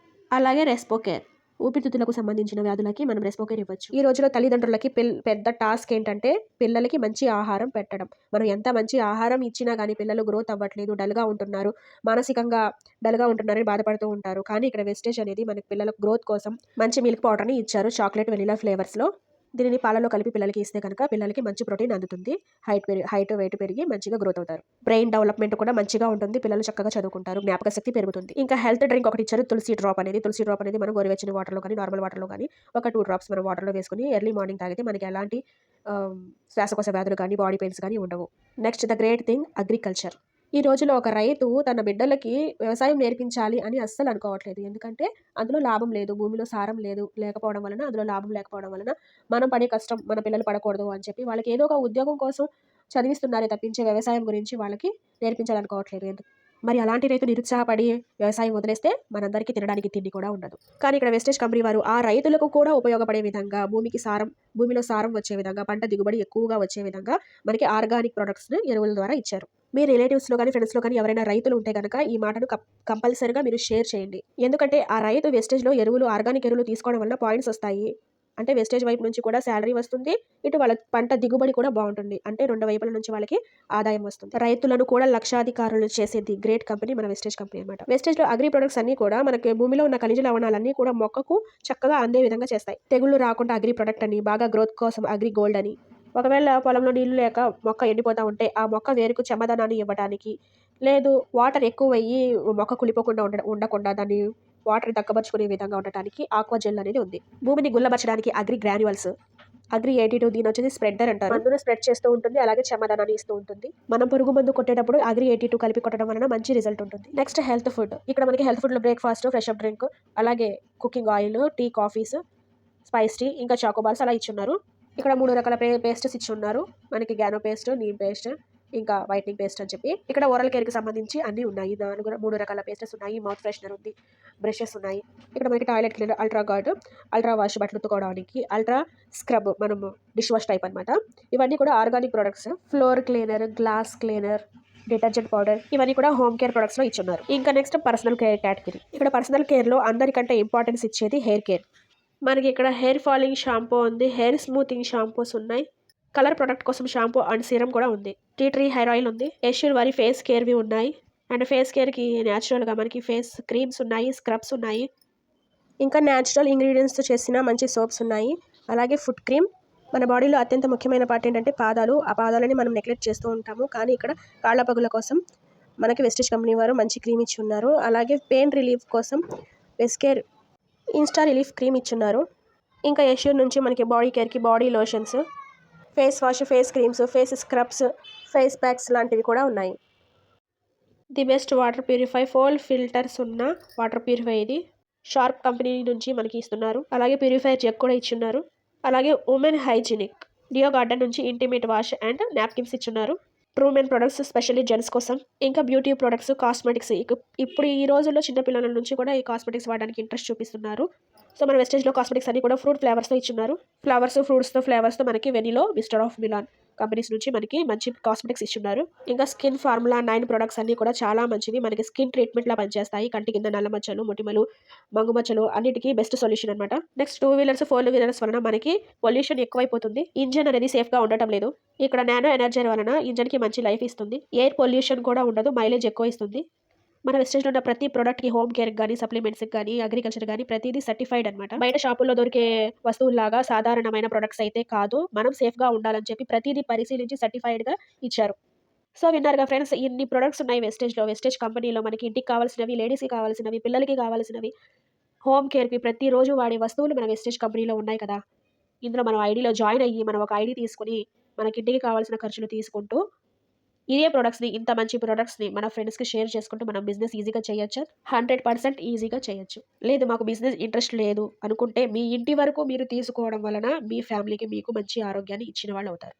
అలాగే రెస్పో కేర్. ఊపిరితిత్తులకు సంబంధించిన వ్యాధులకి మనం రెస్పో కేర్ ఇవ్వచ్చు. ఈ రోజులో తల్లిదండ్రులకి పెద్ద టాస్క్ ఏంటంటే పిల్లలకి మంచి ఆహారం పెట్టడం. మనం ఎంత మంచి ఆహారం ఇచ్చినా గానీ పిల్లలు గ్రోత్ అవ్వట్లేదు, డల్‌గా ఉంటున్నారు, మానసికంగా డల్‌గా ఉంటున్నారని బాధపడుతూ ఉంటారు. కానీ ఇక్కడ వెస్టేజ్ అనేది మనకి పిల్లల గ్రోత్ కోసం మంచి మిల్క్ పౌడర్‌ని ఇచ్చారు చాక్లేట్, వెనిల్లా ఫ్లేవర్స్‌లో. దీనిని పాలలో కలిపి పిల్లలకి ఇస్తే కనుక పిల్లలకి మంచి ప్రోటీన్ అందుతుంది. హైట్, వెయిట్ పెరిగి మంచిగా గ్రోత్ అవుతారు. బ్రెయిన్ డెవలప్‌మెంట్ కూడా మంచిగా ఉంటుంది. పిల్లలు చక్కగా చదువుకుంటారు. జ్ఞాపక శక్తి పెరుగుతుంది. ఇంకా హెల్త్ డ్రింక్ ఒకటి ఇచ్చారు తులసి డ్రాప్ అనేది. తులసి డ్రాప్ అనేది మనం గోరువెచ్చని వాటర్‌లో గానీ, నార్మల్ వాటర్‌లో గానీ ఒక 2 డ్రాప్స్ మనం వాటర్‌లో వేసుకొని ఎర్లీ మార్నింగ్ తాగితే మనకి ఎలాంటి శ్వాసకోశ వ్యాధులు గానీ, బాడీ పెయిన్స్ గానీ ఉండవు. Next the great thing agriculture. ఈ రోజులో ఒక రైతు తన బిడ్డలకి వ్యవసాయం నేర్పించాలి అని అస్సలు అనుకోవట్లేదు. ఎందుకంటే అందులో లాభం లేదు. భూమిలో సారం లేకపోవడం వలన, అందులో లాభం లేకపోవడం వలన మనం పడే కష్టం మన పిల్లలు పడకూడదు అని చెప్పి వాళ్ళకి ఏదో ఒక ఉద్యోగం కోసం చదివిస్తున్నారే తప్పించి వ్యవసాయం గురించి వాళ్ళకి నేర్పించాలనుకోవట్లేదు. మరి అలాంటి రైతు నిరుత్సాహపడి వ్యవసాయం వదిలేస్తే మనందరికీ తినడానికి తిండి కూడా ఉండదు. కానీ ఇక్కడ వెస్టేజ్ కంపెనీ వారు ఆ రైతులకు కూడా ఉపయోగపడే విధంగా భూమిలో సారం వచ్చే విధంగా, పంట దిగుబడి ఎక్కువగా వచ్చే విధంగా మనకి ఆర్గానిక్ ప్రొడక్ట్స్‌ని ఎరువుల ద్వారా ఇచ్చారు. మీ రిలేటివ్స్‌లో గానీ, ఫ్రెండ్స్‌లో గానీ ఎవరైనా రైతులు ఉంటే గనక ఈ మాటను కంపల్సరీగా మీరు షేర్ చేయండి. ఎందుకంటే ఆ రైతు వెస్టేజ్‌లో ఆర్గానిక్ ఎరువులు తీసుకోవడం వల్ల పాయింట్స్ వస్తాయి. అంటే వెస్టేజ్ వైపు నుంచి కూడా సాలరీ వస్తుంది. ఇటు వాళ్ళ పంట దిగుబడి కూడా బావుంటుంది. అంటే 2 వైపుల నుంచి వాళ్ళకి ఆదాయం వస్తుంది. రైతులను కూడా లక్షాధికారులను చేసేది గ్రేట్ కంపెనీ మన వెస్టేజ్ కంపెనీ అనమాట. వెస్టేజ్‌లో అగ్రి ప్రొడక్ట్స్ అన్నీ కూడా మనకి భూమిలో ఉన్న ఖనిజ లవణాలన్నీ కూడా మొక్కకు చక్కగా అందే విధంగా చేస్తాయి. తెగుళ్ళు రాకుండా అగ్రి ప్రొడక్ట్ అని, బాగా గ్రోత్ కోసం అగ్రి గోల్డ్ అని. ఒకవేళ పొలంలో నీళ్లు లేక మొక్క ఎండిపోతా ఉంటే ఆ మొక్క వేరుకు చెమ్మదనాన్ని ఇవ్వడానికి, లేదు వాటర్ ఎక్కువయ్యి మొక్క కుళ్ళిపోకుండా ఉండకుండా దాన్ని వాటర్ దక్కబరుచుకునే విధంగా ఉండటానికి ఆక్వా జెల్ అనేది ఉంది. భూమిని గుల్లబరచడానికి అగ్రి గ్రాన్యువల్స్, అగ్రి 82 దీని వచ్చేసి స్ప్రెడ్డర్ అంటారు. మందును స్ప్రెడ్ చేస్తూ ఉంటుంది. అలాగే చెమ్మదనాన్ని ఇస్తూ ఉంటుంది. మనం పురుగు మందు కొట్టేటప్పుడు అగ్రి 82 కలిపి కొట్టడం వలన మంచి రిజల్ట్ ఉంటుంది. Next health food. ఇక్కడ మనకి హెల్త్ ఫుడ్‌లో బ్రేక్‌ఫాస్ట్, ఫ్రెష్ అప్ డ్రింక్, అలాగే cooking oil, tea, coffees, spice tea, ఇంకా చాకోబార్స్ అలా ఇచ్చున్నారు. ఇక్కడ 3 రకాల పేస్ట్స్ ఇచ్చున్నారు. మనకి గానో పేస్ట్, నీమ్ పేస్ట్, ఇంకా వైట్నింగ్ పేస్ట్ అని చెప్పి. ఇక్కడ ఓరల్ కేర్‌కి సంబంధించి అన్నీ ఉన్నాయి. 3 రకాల పేస్టెస్ ఉన్నాయి. మౌత్ ఫ్రెషనర్ ఉంది. బ్రషెస్ ఉన్నాయి. ఇక్కడ మనకి toilet cleaner, ultra guard, ultra wash బట్టలు ఉతుక్కోవడానికి, అల్ట్రా స్క్రబ్ మనము డిష్ వాష్ టైప్ అనమాట. ఇవన్నీ కూడా organic products. Floor cleaner, glass cleaner, detergent powder ఇవన్నీ కూడా హోమ్ కేర్ ప్రొడక్ట్స్‌లో ఇచ్చున్నారు. ఇంకా నెక్స్ట్ పర్సనల్ కేర్ కేటగిరీ. ఇక్కడ పర్సనల్ కేర్‌లో అందరికంటే ఇంపార్టెన్స్ ఇచ్చేది హెయిర్ కేర్. మనకి ఇక్కడ హెయిర్ ఫాలింగ్ షాంపూ ఉంది. హెయిర్ స్మూతింగ్ షాంపూస్ ఉన్నాయి. కలర్ ప్రొడక్ట్ కోసం షాంపూ అండ్ సీరం కూడా ఉంది. టీ ట్రీ హెయిర్ ఆయిల్ ఉంది. యశ్యూర్ వారి ఫేస్ కేర్వి ఉన్నాయి. అండ్ ఫేస్ కేర్‌కి న్యాచురల్‌గా మనకి ఫేస్ క్రీమ్స్ ఉన్నాయి, స్క్రబ్స్ ఉన్నాయి. ఇంకా న్యాచురల్ ఇంగ్రీడియంట్స్‌తో చేసిన మంచి సోప్స్ ఉన్నాయి. అలాగే ఫుట్ క్రీమ్. మన బాడీలో అత్యంత ముఖ్యమైన పార్ట్ ఏంటంటే పాదాలు. ఆ పాదాలని మనం నెగ్లెక్ట్ చేస్తూ ఉంటాము. కానీ ఇక్కడ కాళ్ళ పగుల కోసం మనకి వెస్టేజ్ కంపెనీ వారు మంచి క్రీమ్ ఇచ్చి ఉన్నారు. అలాగే పెయిన్ రిలీఫ్ కోసం వెస్కేర్ ఇన్స్టా రిలీఫ్ క్రీమ్ ఇచ్చున్నారు. ఇంకా యశ్యూర్ నుంచి మనకి బాడీ కేర్‌కి body lotions, face wash, face creams, face scrubs, face packs లాంటివి కూడా ఉన్నాయి. The best water purify 4 filters ఉన్న వాటర్ ప్యూరిఫై ఇది. షార్ప్ కంపెనీ నుంచి మనకి ఇస్తున్నారు. అలాగే ప్యూరిఫైయర్ జగ్ కూడా ఇచ్చున్నారు. అలాగే ఉమెన్ హైజీనిక్ డియో గార్డెన్ నుంచి ఇంటిమేట్ వాష్ అండ్ నాప్కిన్స్ ఇచ్చున్నారు. True men products specially gents కోసం. ఇంకా బ్యూటీ ప్రొడక్ట్స్, కాస్మెటిక్స్. ఇప్పుడు ఈ రోజుల్లో చిన్నపిల్లల నుంచి కూడా ఈ కాస్మెటిక్స్ వాడడానికి ఇంట్రెస్ట్ చూపిస్తున్నారు. సో మన వెస్టేజ్లో కాస్మెటిక్స్ అన్ని కూడా ఫ్రూట్ ఫ్లేవర్స్తో ఇచ్చున్నారు. ఫ్రూట్స్తో ఫ్లేవర్స్తో మనకి Vennela, mister of melon companies నుంచి మనకి మంచి కాస్మెటిక్స్ ఇచ్చున్నారు. ఇంకా స్కిన్ ఫార్ములా 9 ప్రొడక్ట్స్ అన్నీ కూడా చాలా మంచివి. మనకి స్కిన్ ట్రీట్మెంట్లా పనిచేస్తాయి. కంటి కింద నల్ల మచ్చలు, మొటిమలు, మంగు మచ్చలు అన్నిటికీ బెస్ట్ సొల్యూషన్ అనమాట. నెక్స్ట్ 2 వీలర్స్, 4 వీలర్స్ వలన మనకి పొల్యూషన్ ఎక్కువైపోతుంది. ఇంజన్ అనేది సేఫ్గా ఉండటం లేదు. ఇక్కడ నానో ఎనర్జీ వలన ఇంజన్కి మంచి లైఫ్ ఇస్తుంది. ఎయిర్ పొల్యూషన్ కూడా ఉండదు. మైలేజ్ ఎక్కువ ఇస్తుంది. మన వెస్టేజ్లో ఉన్న ప్రతి ప్రోడక్ట్కి హోమ్ కేర్కి కానీ, సప్లిమెంట్స్కి కానీ, అగ్రికల్చర్ కానీ ప్రతిదీ సర్టిఫైడ్ అనమాట. బయట షాపుల్లో దొరికే వస్తువుల్లాగా సాధారణమైన ప్రొడక్ట్స్ అయితే కాదు. మనం సేఫ్గా ఉండాలని చెప్పి ప్రతిదీ పరిశీలించి సర్టిఫైడ్గా ఇచ్చారు. సో విన్నారుగా ఫ్రెండ్స్, ఇన్ని ప్రొడక్ట్స్ ఉన్నాయి వెస్టేజ్ కంపెనీలో. మనకి ఇంటికి కావాల్సినవి, లేడీస్కి కావాల్సినవి, పిల్లలకి కావాల్సినవి, హోమ్ కేర్‌కి ప్రతిరోజు వాడే వస్తువులు మన వెస్టేజ్ కంపెనీలో ఉన్నాయి కదా! ఇందులో మనం ఐడీలో జాయిన్ అయ్యి, మనం ఒక ఐడీ తీసుకొని, మనకింటికి కావాల్సిన ఖర్చులు తీసుకుంటూ, ఇదే ప్రొడక్ట్స్‌ని ఇంత మంచి ప్రొడక్ట్స్‌ని మన ఫ్రెండ్స్‌కి షేర్ చేసుకుంటూ మనం బిజినెస్ ఈజీగా చేయొచ్చా? 100% ఈజీగా చేయొచ్చు. లేదు మాకు బిజినెస్ ఇంట్రెస్ట్ లేదు అనుకుంటే, మీ ఇంటి వరకు మీరు తీసుకోవడం వలన మీ ఫ్యామిలీకి మీకు మంచి ఆరోగ్యాన్ని ఇచ్చిన వాళ్ళవుతారు.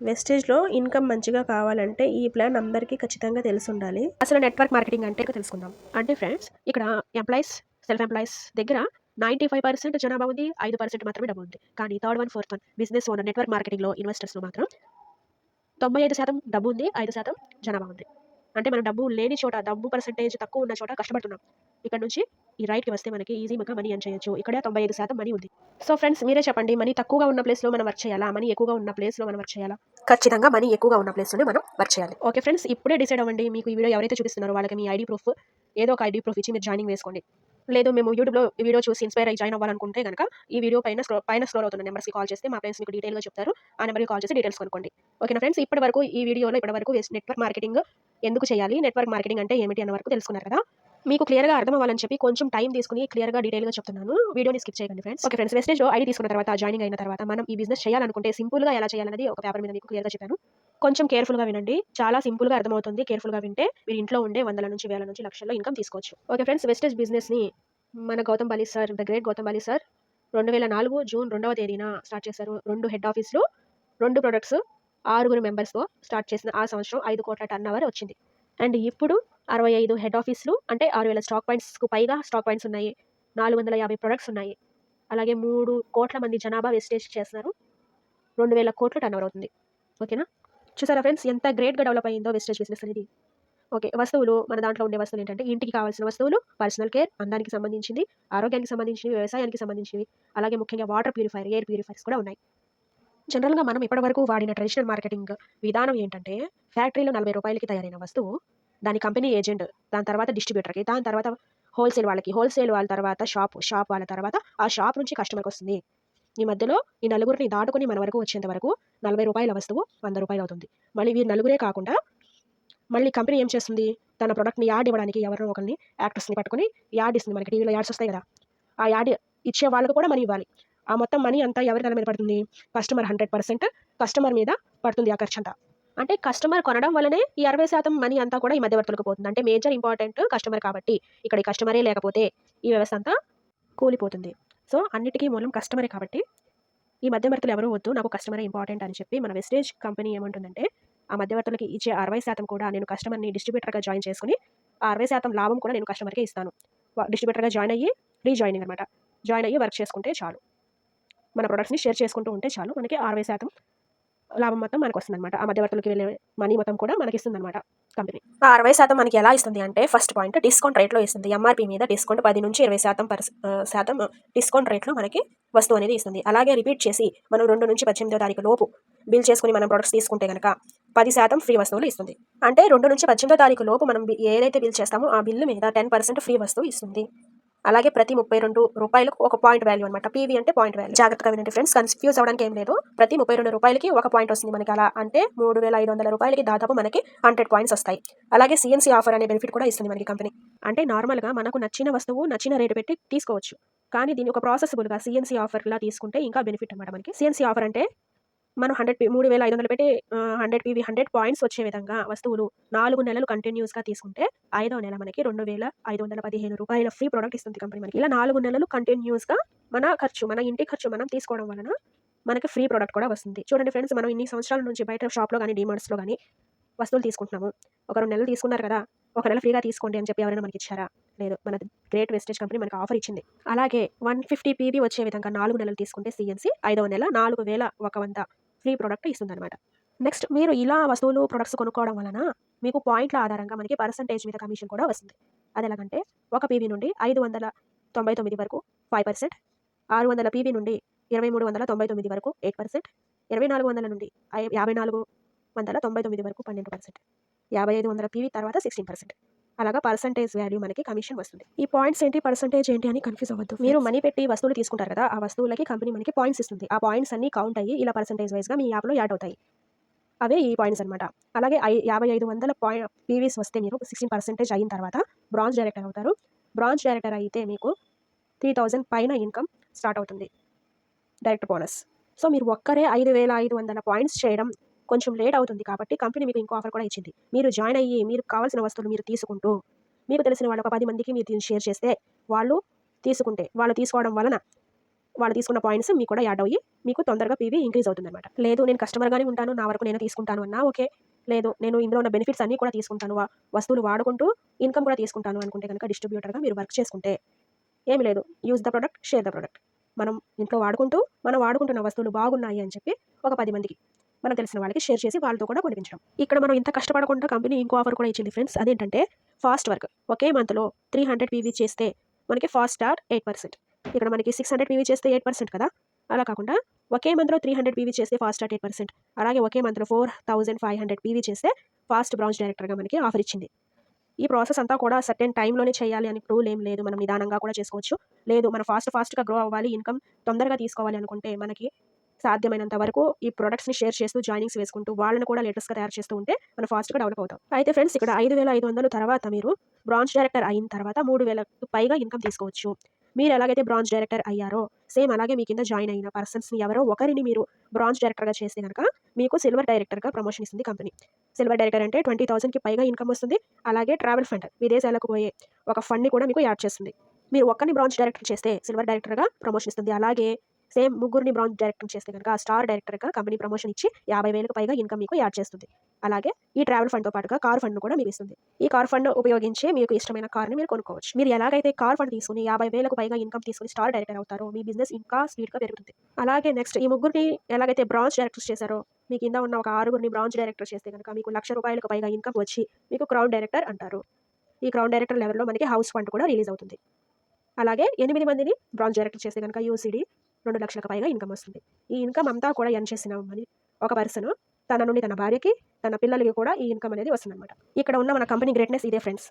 వెస్టేజ్‌లో ఇన్‌కమ్ మంచిగా కావాలంటే ఈ ప్లాన్ అందరికీ ఖచ్చితంగా తెలిసుండాలి. అసలు నెట్వర్క్ మార్కెటింగ్ అంటే ఏంటో తెలుసుకుందాం. అంటే ఫ్రెండ్స్ ఇక్కడ ఎంప్లాయీస్, సెల్ఫ్ ఎంప్లాయీస్ దగ్గర 95% జనాభా ఉంది. 5% మాత్రమే డబ్బు ఉంది. కానీ third one, fourth one business owner network మార్కెటింగ్‌లో ఇన్వెస్టర్స్‌లో మాత్రం 95% డబ్బు ఉంది. 5% జనాభా ఉంది. అంటే మనం డబ్బు లేని చోట, డబ్బు పర్సెంటేజ్ తక్కువ ఉన్న చోట కష్టపడుతున్నాం. ఇక్కడ నుంచి ఈ రైట్‌కి వస్తే మనకి ఈజీగా మనీ ఎర్న్ చేయొచ్చు. ఇక్కడ 95% మనీ ఉంది. సో ఫ్రెండ్స్ మీరే చెప్పండి, మనీ తక్కువగా ఉన్న ప్లేస్‌లో మనం వర్క్ చేయాలా? మనీ ఎక్కువగా ఉన్న ప్లేస్‌లో మనం వర్క్ చేయాలా? ఖచ్చితంగా మనీ ఎక్కువగా ఉన్న ప్లేస్‌లోనే మనం వర్క్ చేయాలి. ఓకే ఫ్రెండ్స్, ఇప్పుడే డిసైడ్ అవ్వండి. మీకు ఈ వీడియో ఎవరైతే చూపిస్తున్నారో వాళ్ళకి మీ ఐడీ ప్రూఫ్, ఏదో ఒక ఐడీ ప్రూఫ్ ఇచ్చి మీరు జాయినింగ్ వేసుకోండి. లేదు మేము యూట్యూబ్‌లో ఈ వీడియో చూసి ఇన్‌స్పైర్ అయ్యి జాయిన్ అవ్వాలనుకుంటే గనక ఈ వీడియో పైన స్క్రోల్ అవుతున్న నెంబర్స్‌కి కాల్ చేస్తే మా ఫ్రెండ్స్ మీకు డీటెయిల్‌గా చెప్తారు. ఆ నెంబర్‌కి కాల్ చేసి డీటెయిల్స్ కనుక్కోండి. ఓకేనా ఫ్రెండ్స్, ఈ వీడియోలో ఇప్పటివరకు నెట్వర్క్ మార్కెటింగ్ ఎందుకు చేయాలి? నెట్వర్క్ మార్కెటింగ్ అంటే ఏమిటి అన్న వరకు తెలుసుకున్నారు కదా! మీకు క్లియర్‌గా అర్థం అవ్వాలని చెప్పి కొంచెం టైం తీసుకొని క్లియర్‌గా డీటెయిల్‌గా చెప్తున్నాను. వీడియోని స్కిప్ చేయకండి ఫ్రెండ్స్. ఓకే ఫ్రెండ్స్, వెస్టేజ్‌లో ఐడీ తీసుకున్న తర్వాత, జాయినింగ్ అయిన తర్వాత మనం ఈ బిజినెస్ చేయాలనుకుంటే సింపుల్‌గా ఎలా చేయాలనేది ఒక పేపర్ మీద మీకు క్లియర్‌గా చెప్పాను. కొంచెం కేర్‌ఫుల్‌గా వినండి. చాలా సింపుల్‌గా అర్థమవుతుంది. కేర్‌ఫుల్‌గా వింటే మీరు ఇంట్లో ఉండే వందల నుంచి, వేల నుంచి, లక్షల్లో ఇన్‌కమ్ తీసుకోవచ్చు. ఓకే ఫ్రెండ్స్, వెస్టేజ్ బిజినెస్‌ని మన Gautam Bali sir, the great Gautam Bali sir 2004 June 2వ తేదీన స్టార్ట్ చేశారు. 2 హెడ్ ఆఫీస్‌లు, 2 ప్రొడక్ట్స్, 6 మెంబర్స్‌తో స్టార్ట్ చేసిన ఆ సంవత్సరం 5 కోట్ల టర్నోవర్ వచ్చింది. అండ్ ఇప్పుడు 65 హెడ్ ఆఫీస్‌లు, అంటే 6,000 స్టాక్ పాయింట్స్‌కు పైగా స్టాక్ పాయింట్స్ ఉన్నాయి. 450 ప్రొడక్ట్స్ ఉన్నాయి. అలాగే 3 కోట్ల మంది జనాభా వెస్టేజ్ చేస్తున్నారు. 2,000 కోట్లు టర్నోవర్ అవుతుంది. ఓకేనా? చూసారా ఫ్రెండ్స్, ఎంత గ్రేట్‌గా డెవలప్ అయిందో వెస్టేజ్ బిజినెస్ అనేది. ఓకే. వస్తువులు, మన దాంట్లో ఉండే వస్తువులు ఏంటంటే ఇంటికి కావాల్సిన వస్తువులు, పర్సనల్ కేర్, అందానికి సంబంధించింది, ఆరోగ్యానికి సంబంధించినవి, వ్యవసాయానికి సంబంధించినవి, అలాగే ముఖ్యంగా వాటర్ ప్యూరిఫైయర్, ఎయిర్ ప్యూరిఫైయర్స్ కూడా ఉన్నాయి. జనరల్‌గా మనం ఇప్పటివరకు వాడిన ట్రెడిషనల్ మార్కెటింగ్ విధానం ఏంటంటే, ఫ్యాక్టరీలో రూ. 40కి తయారైన వస్తువు, దాని కంపెనీ ఏజెంట్, దాని తర్వాత డిస్ట్రిబ్యూటర్‌కి, దాని తర్వాత హోల్‌సేల్ వాళ్ళకి, హోల్‌సేల్ వాళ్ళ తర్వాత షాప్ వాళ్ళ తర్వాత ఆ షాప్ నుంచి కస్టమర్‌కొస్తుంది. ఈ మధ్యలో ఈ నలుగురిని దాటుకొని మన వరకు వచ్చేంత వరకు రూ. 40 వస్తువు రూ. 100 అవుతుంది. మళ్ళీ వీరు నలుగురే కాకుండా మళ్ళీ కంపెనీ ఏం చేస్తుంది, తన ప్రొడక్ట్‌ని యాడ్ ఇవ్వడానికి ఎవరినో ఒకరిని, యాక్టర్స్‌ని పట్టుకొని యాడ్ ఇస్తుంది. మనకి టీవీలో యాడ్స్ వస్తాయి కదా! ఆ యాడ్ ఇచ్చే వాళ్ళకి కూడా మనీ ఇవ్వాలి. ఆ మొత్తం మనీ అంతా ఎవరి తల మీద పడుతుంది? కస్టమర్ 100% కస్టమర్ మీద పడుతుంది ఆ ఖర్చంతా. అంటే కస్టమర్ కొనడం వల్లనే ఈ 60% మనీ అంతా కూడా ఈ మధ్యవర్తులకు పోతుంది. అంటే మేజర్ ఇంపార్టెంట్ కస్టమర్ కాబట్టి, ఇక్కడ ఈ కస్టమరే లేకపోతే ఈ వ్యవస్థ అంతా కూలిపోతుంది. సో, అన్నిటికి మూలం కస్టమరే కాబట్టి ఈ మధ్యవర్తులు ఎవరు వద్దు, నాకు కస్టమరే ఇంపార్టెంట్ అని చెప్పి మన వెస్టేజ్ కంపెనీ ఏమంటుందంటే, ఆ మధ్యవర్తులకి ఇచ్చే 60% కూడా నేను కస్టమర్‌ని డిస్ట్రిబ్యూటర్‌గా జాయిన్ చేసుకొని, ఆ 60% లాభం కూడా నేను కస్టమర్‌కే ఇస్తాను. డిస్ట్రిబ్యూటర్‌గా జాయిన్ అయ్యి, రీజాయినింగ్ అనమాట. జాయిన్ అయ్యి వర్క్ చేసుకుంటే చాలు. మన ప్రొడక్ట్స్‌ని షేర్ చేసుకుంటూ ఉంటే చాలు. మనకి 60% లాభం మొత్తం మనకొస్తుందనమాట. ఆ మధ్యవర్తులకి వెళ్ళే మనీ మొత్తం కూడా మనకిస్తుందనమాట కంపెనీ. ఆ 60% మనకి ఎలా ఇస్తుంది అంటే, ఫస్ట్ పాయింట్ డిస్కౌంట్ రేట్‌లో ఇస్తుంది. ఎంఆర్‌పీ మీద డిస్కౌంట్ 10-20% డిస్కౌంట్ రేట్‌లో మనకి వస్తువు అనేది ఇస్తుంది. అలాగే రిపీట్ చేసి మనం 2-18 తారీఖు లోపు బిల్ చేసుకొని మనం ప్రొడక్ట్స్ తీసుకుంటే గనక 10% ఫ్రీ వస్తువులు ఇస్తుంది. అంటే 2-18 తారీఖు లోపు మనం ఏదైతే బిల్ చేస్తామో ఆ బిల్లు మీద 10% ఫ్రీ వస్తువు ఇస్తుంది. అలాగే ప్రతి రూ. 32కు ఒక పాయింట్ వాల్యూ అనమాట. పీవీ అంటే పాయింట్ వాల్యూ. జాగ్రత్తగా వినండి ఫ్రెండ్స్, కన్‌ఫ్యూజ్ అవ్వడానికి ఏం లేదు. ప్రతి రూ. 32కి ఒక పాయింట్ వస్తుంది మనకి. అలా అంటే రూ. 3,500కి దాదాపు మనకి 100 పాయింట్స్ వస్తాయి. అలాగే సీఎన్సీ ఆఫర్ అనే బెనిఫిట్ కూడా ఇస్తుంది మనకి కంపెనీ. అంటే నార్మల్‌గా మనకు నచ్చిన వస్తువు నచ్చిన రేటు పెట్టి తీసుకోవచ్చు. కానీ దీన్ని ఒక ప్రాసెసబుల్‌గా సీఎన్సీ ఆఫర్‌లా తీసుకుంటే ఇంకా బెనిఫిట్ అనమాట మనకి. సీఎన్సీ ఆఫర్ అంటే మనం 3,500 పెట్టి 100 పీవీ 100 పాయింట్స్ వచ్చే విధంగా వస్తువులు 4 నెలలు కంటిన్యూస్‌గా తీసుకుంటే, ఐదో నెల మనకి రూ. 2,515 ఫ్రీ ప్రొడక్ట్ ఇస్తుంది కంపెనీ మనకి. ఇలా 4 నెలలు కంటిన్యూస్‌గా మన ఇంటి ఖర్చు మనం తీసుకోవడం వలన మనకి ఫ్రీ ప్రొడక్ట్ కూడా వస్తుంది. చూడండి ఫ్రెండ్స్, మనం ఇన్ని సంవత్సరాల నుంచి బయట షాప్‌లో గాని, డీమార్ట్స్‌లో గాని వస్తువులు తీసుకుంటున్నాము. ఒక 2 నెలలు తీసుకున్నారు కదా! ఒక నెల ఫ్రీగా తీసుకోండి అని చెప్పి ఎవరైనా మనకిచ్చారా? లేదు. మన గ్రేట్ వెస్టేజ్ కంపెనీ మనకు ఆఫర్ ఇచ్చింది. అలాగే 150 పీవీ వచ్చే విధంగా 4 నెలలు తీసుకుంటే సీఎన్సీ, ఐదవ నెల 4,100 ఫ్రీ ప్రొడక్ట్ ఇస్తుందనమాట. నెక్స్ట్ మీరు ఇలా వస్తువులు, ప్రొడక్ట్స్ కొనుక్కోవడం వలన మీకు పాయింట్ల ఆధారంగా మనకి పర్సెంటేజ్ మీద కమిషన్ కూడా వస్తుంది. అదెలాగంటే ఒక పీవీ నుండి 599 వరకు 5%, 600 పీవీ నుండి 2,399 వరకు 8%, 2,400 నుండి 5,499 వరకు 12%, 5,500 పీవీ తర్వాత 16%. అలాగా పర్సెంటేజ్ వాల్యూ మనకి కమిషన్ వస్తుంది. ఈ పాయింట్స్ ఏంటి, పర్సెంటేజ్ ఏంటి అని కన్‌ఫ్యూజ్ అవ్వద్దు. మీరు మనీ పెట్టి వస్తువులు తీసుకుంటారు కదా! ఆ వస్తువులకి కంపెనీ మనకి పాయింట్స్ ఇస్తుంది. ఆ పాయింట్స్ అన్నీ కౌంట్ అయ్యి ఇలా పర్సెంటేజ్ వైస్‌గా మీ యాప్‌లో యాడ్ అవుతాయి. అవే ఈ పాయింట్స్ అనమాట. అలాగే 5,500 పీవీస్ వస్తే మీరు 16% అయిన తర్వాత బ్రాంజ్ డైరెక్టర్ అవుతారు. బ్రాంజ్ డైరెక్టర్ అయితే మీకు 3,000 పైన ఇన్కమ్ స్టార్ట్ అవుతుంది డైరెక్ట్ బోనస్. సో మీరు ఒక్కరే 5,500 పాయింట్స్ చేయడం కొంచెం లేట్ అవుతుంది కాబట్టి కంపెనీ మీకు ఇంకో ఆఫర్ కూడా ఇచ్చింది. మీరు జాయిన్ అయ్యి మీకు కావాల్సిన వస్తువులు మీరు తీసుకుంటూ మీకు తెలిసిన వాళ్ళు ఒక 10 మందికి మీరు దీన్ని షేర్ చేస్తే వాళ్ళు తీసుకోవడం వలన వాళ్ళు తీసుకున్న పాయింట్స్ మీకు కూడా యాడ్ అయ్యి మీకు తొందరగా పీవీ ఇంక్రీజ్ అవుతుందన్నమాట. లేదు నేను కస్టమర్గానే ఉంటాను, నా వరకు నేను తీసుకుంటాను అన్నా ఓకే. లేదు నేను ఇందులో ఉన్న బెనిఫిట్స్ అన్నీ కూడా తీసుకుంటాను, వస్తువులు వాడుకుంటూ ఇన్కమ్ కూడా తీసుకుంటాను అనుకుంటే కనుక డిస్ట్రిబ్యూటర్గా మీరు వర్క్ చేసుకుంటే ఏమి లేదు, use the product, share the product. మనం ఇంట్లో మనం వాడుకుంటున్న వస్తువులు బాగున్నాయి అని చెప్పి ఒక 10 మందికి మనకు తెలిసిన వాళ్ళకి షేర్ చేసి వాళ్ళతో కూడా కొనిపించడం. ఇక్కడ మనం ఇంత కష్టపడకుండా కంపెనీ ఇంకో ఆఫర్ కూడా ఇచ్చింది ఫ్రెండ్స్. అదేంటంటే ఫాస్ట్ వర్క్. ఒకే మంత్లో 300 పీవీ చేస్తే మనకి ఫాస్ట్ స్టార్ట్ 8%. ఇక్కడ మనకి 600 పీవీ చేస్తే 8% కదా. అలా కాకుండా ఒకే మంత్లో 300 పీవీ చేస్తే ఫాస్ట్ స్టార్ట్ 8%, అలాగే ఒకే మంత్లో 4,500 పీవీ చేస్తే ఫాస్ట్ బ్రాంచ్ డైరెక్టర్గా మనకి ఆఫర్ ఇచ్చింది. ఈ ప్రాసెస్ అంతా కూడా సర్టెన్ టైంలోనే చేయాలి అని రూల్ ఏం లేదు, మనం నిదానంగా కూడా చేసుకోవచ్చు. లేదు మనం ఫాస్ట్గా గ్రో అవ్వాలి, ఇన్కమ్ తొందరగా తీసుకోవాలి అనుకుంటే మనకి సాధ్యమైనంత వరకు ఈ ప్రొడక్ట్స్ని షేర్ చేస్తూ జాయినింగ్స్ వేసుకుంటూ వాళ్ళని కూడా లేటెస్ట్గా తయారు చేస్తూ ఉంటే మనం ఫాస్ట్గా డెవలప్ అవుతాం. అయితే ఫ్రెండ్స్ ఇక్కడ 5,500 తర్వాత మీరు బ్రాంచ్ డైరెక్టర్ అయిన తర్వాత 3,000 పైగా ఇన్కమ్ తీసుకోవచ్చు. మీరు ఎలాగైతే బ్రాంచ్ డైరెక్టర్ అయ్యారో సేమ్ అలాగే మీ కింద జాయిన్ అయిన పర్సన్స్ని ఎవరో ఒకరిని మీరు బ్రాంచ్ డైరెక్టర్గా చేస్తే కనుక మీకు సిల్వర్ డైరెక్టర్గా ప్రమోషన్ ఇస్తుంది కంపెనీ. సిల్వర్ డైరెక్టర్ అంటే 20,000కి పైగా ఇన్కమ్ వస్తుంది. అలాగే ట్రావెల్ ఫండ్, విదేశాలకు పోయే ఒక ఫండ్ని కూడా మీకు యాడ్ చేస్తుంది. మీరు ఒక్కరిని బ్రాంచ్ డైరెక్టర్ చేస్తే సిల్వర్ డైరెక్టర్గా ప్రమోషన్ ఇస్తుంది. అలాగే సేమ్ ముగ్గురిని బ్రాంచ్ డైరెక్టర్ చేస్తే కనుక స్టార్ డైరెక్టర్గా కంపెనీ ప్రమోషన్ ఇచ్చి 50,000కి పైగా ఇన్కమ్ మీకు యాడ్ చేస్తుంది. అలాగే ఈ ట్రావెల్ ఫండ్తో పాటుగా కార్ ఫండ్ కూడా మీకు ఇస్తుంది. ఈ కార్ ఫండ్ ఉపయోగించి మీకు ఇష్టమైన కార్ని మీరు కొనుక్కోవచ్చు. మీరు ఎలాగైతే కార్ ఫండ్ తీసుకుని 50,000కు పైగా ఇన్కమ్ తీసుకుని స్టార్ డైరెక్టర్ అవుతారో మీ బిజినెస్ ఇంకా స్పీడ్గా పెరుగుతుంది. అలాగే నెక్స్ట్ ఈ ముగ్గురిని ఎలాగైతే బ్రాంచ్ డైరెక్టర్స్ చేశారో మీ కింద ఉన్న ఒక 6గురిని బ్రాంచ్ డైరెక్టర్ చేస్తే కనుక మీకు ₹1,00,000కు పైగా ఇన్కమ్ వచ్చి మీకు క్రౌన్ డైరెక్టర్ అంటారు. ఈ క్రౌన్ డైరెక్టర్ లెవెల్లో మనకి హౌస్ ఫండ్ కూడా రిలీజ్ అవుతుంది. అలాగే 8 మందిని బ్రాంచ్ డైరెక్టర్ చేస్తే కనుక యూసీడీ 2,00,000కు పైగా ఇన్కమ్ వస్తుంది. ఈ ఇన్కమ్ అంతా కూడా ఎర్న్ చేసిన ఒక పర్సన్ తన నుండి తన భార్యకి, తన పిల్లలకి కూడా ఈ ఇన్కమ్ అనేది వస్తుందన్నమాట. ఇక్కడ ఉన్న మన కంపెనీ గ్రేట్నెస్ ఇదే ఫ్రెండ్స్.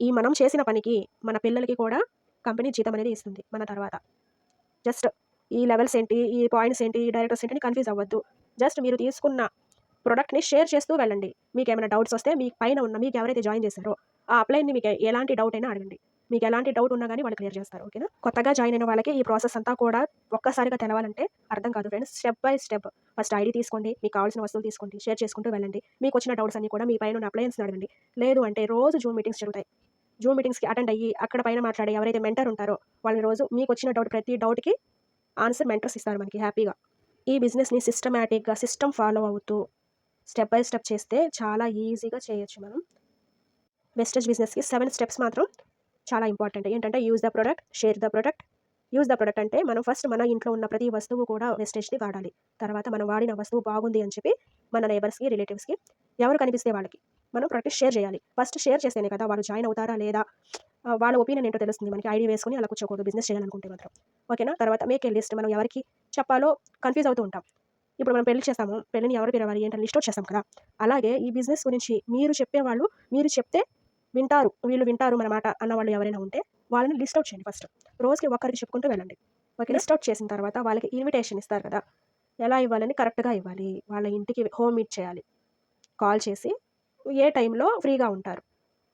ఈ మనం చేసిన పనికి మన పిల్లలకి కూడా కంపెనీ జీతం అనేది ఇస్తుంది మన తర్వాత. జస్ట్ ఈ లెవెల్స్ ఏంటి, ఈ పాయింట్స్ ఏంటి, ఈ డైరెక్టర్స్ ఏంటి అని కన్ఫ్యూజ్ అవ్వద్దు. జస్ట్ మీరు తీసుకున్న ప్రొడక్ట్ని షేర్ చేస్తూ వెళ్ళండి. మీకు ఏమైనా డౌట్స్ వస్తే మీకు పైన ఉన్న మీకు ఎవరైతే జాయిన్ చేశారో ఆ అప్లైన్ని మీకు ఎలాంటి డౌట్ అయినా అడగండి. మీకు ఎలాంటి డౌట్ ఉన్నా కానీ వాళ్ళు క్లియర్ చేస్తారు. ఓకేనా. కొత్తగా జాయిన్ అయిన వాళ్ళకి ఈ ప్రాసెస్ అంతా కూడా ఒక్కసారిగా తెలవాలంటే అర్థం కాదు friends. Step by step first ID తీసుకోండి, మీకు కావాల్సిన వస్తువులు తీసుకోండి, షేర్ చేసుకుంటూ వెళ్ళండి. మీకు వచ్చిన డౌట్స్ అన్ని కూడా మీ పైన ఉన్న అప్లయన్స్ని అడగండి. లేదు అంటే రోజు జూమ్ మీటింగ్స్ జరుగుతాయి. జూమ్ మీటింగ్స్కి అటెండ్ అయ్యి అక్కడ పైన మాట్లాడే ఎవరైతే మెంటర్ ఉంటారో వాళ్ళని రోజు మీకు వచ్చిన ప్రతి డౌట్కి ఆన్సర్ మెంటర్స్ ఇస్తారు మనకి హ్యాపీగా. ఈ బిజినెస్ని సిస్టమేటిక్గా సిస్టమ్ ఫాలో అవుతూ స్టెప్ బై స్టెప్ చేస్తే చాలా ఈజీగా చేయొచ్చు మనం. వెస్టేజ్ బిజినెస్కి 7 స్టెప్స్ మాత్రం చాలా ఇంపార్టెంట్. ఏంటంటే use the product, share the product. Use the product అంటే మనం ఫస్ట్ మన ఇంట్లో ఉన్న ప్రతి వస్తువు కూడా వెస్టేజ్ని వాడాలి. తర్వాత మనం వాడిన వస్తువు బాగుంది అని చెప్పి మన నైబర్స్కి, రిలేటివ్స్కి ఎవరు కనిపిస్తే వాళ్ళకి మనం ప్రొడక్ట్ షేర్ చేయాలి. ఫస్ట్ షేర్ చేస్తేనే కదా వాళ్ళు జాయిన్ అవుతారా లేదా వాళ్ళ ఒపీనియన్ ఏంటో తెలుస్తుంది మనకి. ఐడి వేసుకొని అలా కూర్చోకూడదు బిజినెస్ చేయాలనుకుంటే మాత్రం. ఓకేనా. తర్వాత మేక్ ఏ లిస్ట్. మనం ఎవరికి చెప్పాలో కన్ఫ్యూజ్ అవుతూ ఉంటాం. ఇప్పుడు మనం పెళ్లి చేస్తాము, పెళ్లిని ఎవరు పిలవాలి ఏంటని లిస్ట్ అవుట్ చేస్తాం కదా. అలాగే ఈ బిజినెస్ గురించి మీరు చెప్పేవాళ్ళు, మీరు చెప్తే వీళ్ళు వింటారు మన మాట అన్న వాళ్ళు ఎవరైనా ఉంటే వాళ్ళని లిస్ట్ అవుట్ చేయండి. ఫస్ట్ రోజుకి ఒకరికి చెప్పుకుంటూ వెళ్ళండి. ఓకే. లిస్ట్ అవుట్ చేసిన తర్వాత వాళ్ళకి ఇన్విటేషన్ ఇస్తారు కదా, ఎలా ఇవ్వాలని కరెక్ట్గా ఇవ్వాలి. వాళ్ళ ఇంటికి హోమ్ మీట్ చేయాలి. కాల్ చేసి ఏ టైంలో ఫ్రీగా ఉంటారు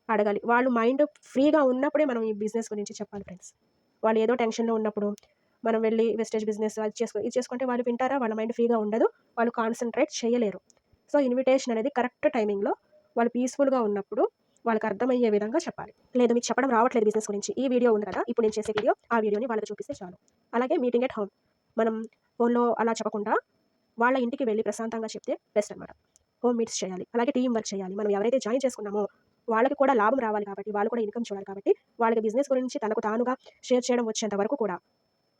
అడగాలి. వాళ్ళు మైండ్ ఫ్రీగా ఉన్నప్పుడే మనం ఈ బిజినెస్ గురించి చెప్పాలి ఫ్రెండ్స్. వాళ్ళు ఏదో టెన్షన్లో ఉన్నప్పుడు మనం వెళ్ళి వెస్టేజ్ బిజినెస్ ఇది చేసుకుంటే వాళ్ళు వింటారా? వాళ్ళ మైండ్ ఫ్రీగా ఉండదు, వాళ్ళు కాన్సన్ట్రేట్ చేయలేరు. సో ఇన్విటేషన్ అనేది కరెక్ట్ టైమింగ్లో వాళ్ళు పీస్ఫుల్గా ఉన్నప్పుడు వాళ్ళకి అర్థమయ్యే విధంగా చెప్పాలి. లేదు మీకు చెప్పడం రావట్లేదు బిజినెస్ గురించి, ఈ వీడియో ఉంది కదా ఇప్పుడు నేను చేసే వీడియో, ఆ వీడియోని వాళ్ళకి చూపిస్తే చాలు. అలాగే మీటింగ్ ఎట్ హోమ్, మనం ఫోన్లో అలా చెప్పకుండా వాళ్ళ ఇంటికి వెళ్ళి ప్రశాంతంగా చెప్తే బెస్ట్ అనమాట. హోమ్ మీట్స్ చేయాలి. అలాగే టీం వర్క్ చేయాలి. మనం ఎవరైతే జాయిన్ చేసుకున్నామో వాళ్ళకి కూడా లాభం రావాలి కాబట్టి, వాళ్ళు కూడా ఇన్కమ్ చూడాలి కాబట్టి వాళ్ళకి బిజినెస్ గురించి తనకు తానుగా షేర్ చేయడం వచ్చేంత వరకు కూడా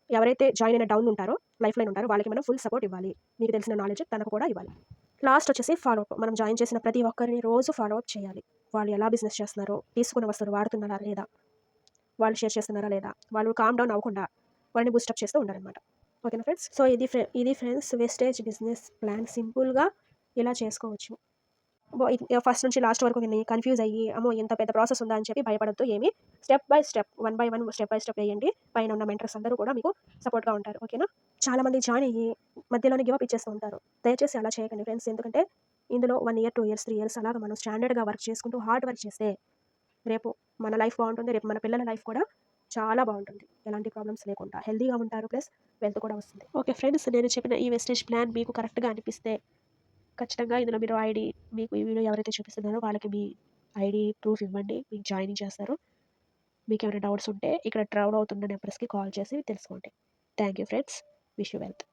ఎవరైతే జాయిన్ అయిన డౌన్ ఉంటారో, లైఫ్ లైన్ ఉంటారో వాళ్ళకి మనం ఫుల్ సపోర్ట్ ఇవ్వాలి. మీకు తెలిసిన నాలెడ్జ్ తనకు కూడా ఇవ్వాలి. లాస్ట్ వచ్చేసి ఫాలోఅప్. మనం జాయిన్ చేసిన ప్రతి ఒక్కరిని రోజు ఫాలోఅప్ చేయాలి. వాళ్ళు ఎలా బిజినెస్ చేస్తున్నారో, తీసుకున్న వస్తువులు వాడుతున్నారా లేదా, వాళ్ళు షేర్ చేస్తున్నారా లేదా, వాళ్ళు కామ్ డౌన్ అవ్వకుండా వాళ్ళని బూస్టప్ చేస్తూ ఉండాలన్నమాట. ఓకేనా ఫ్రెండ్స్. సో ఇది ఫ్రెండ్స్ వెస్టేజ్ బిజినెస్ ప్లాన్. సింపుల్గా ఇలా చేసుకోవచ్చు. ఫస్ట్ నుంచి లాస్ట్ వరకు విని కన్ఫ్యూజ్ అయ్యి అమ్మో ఎంత పెద్ద ప్రాసెస్ ఉందా అని చెప్పి భయపడద్దు. ఏమి step by step 1 by 1 step by step వేయండి. పైన ఉన్న మెంటర్స్ అందరూ కూడా మీకు సపోర్ట్గా ఉంటారు. ఓకేనా. చాలామంది జాయిన్ అయ్యి మధ్యలోనే గివ్ అప్ ఇచ్చేస్తూ ఉంటారు. దయచేసి అలా చేయకండి ఫ్రెండ్స్. ఎందుకంటే ఇందులో 1 year 2 years 3 years అలాగా మనం స్టాండర్డ్గా వర్క్ చేసుకుంటూ హార్డ్ వర్క్ చేస్తే రేపు మన లైఫ్ బాగుంటుంది, రేపు మన పిల్లల లైఫ్ కూడా చాలా బాగుంటుంది. ఎలాంటి ప్రాబ్లమ్స్ లేకుండా హెల్తీగా ఉంటారు. ప్లస్ వెల్త్ కూడా వస్తుంది. ఓకే ఫ్రెండ్స్, నేను చెప్పిన ఈ వెస్టేజ్ ప్లాన్ మీకు కరెక్ట్గా అనిపిస్తే ఖచ్చితంగా ఇందులో మీరు ఐడి, మీకు ఈ వీడియో ఎవరైతే చూపిస్తున్నారో వాళ్ళకి మీ ఐడి ప్రూఫ్ ఇవ్వండి. మీకు జాయినింగ్ చేస్తారు. మీకు ఏమైనా డౌట్స్ ఉంటే ఇక్కడ ట్రావెల్ అవుతున్న నెంబర్స్కి కాల్ చేసి తెలుసుకోండి. Thank you friends. Wish you wealth.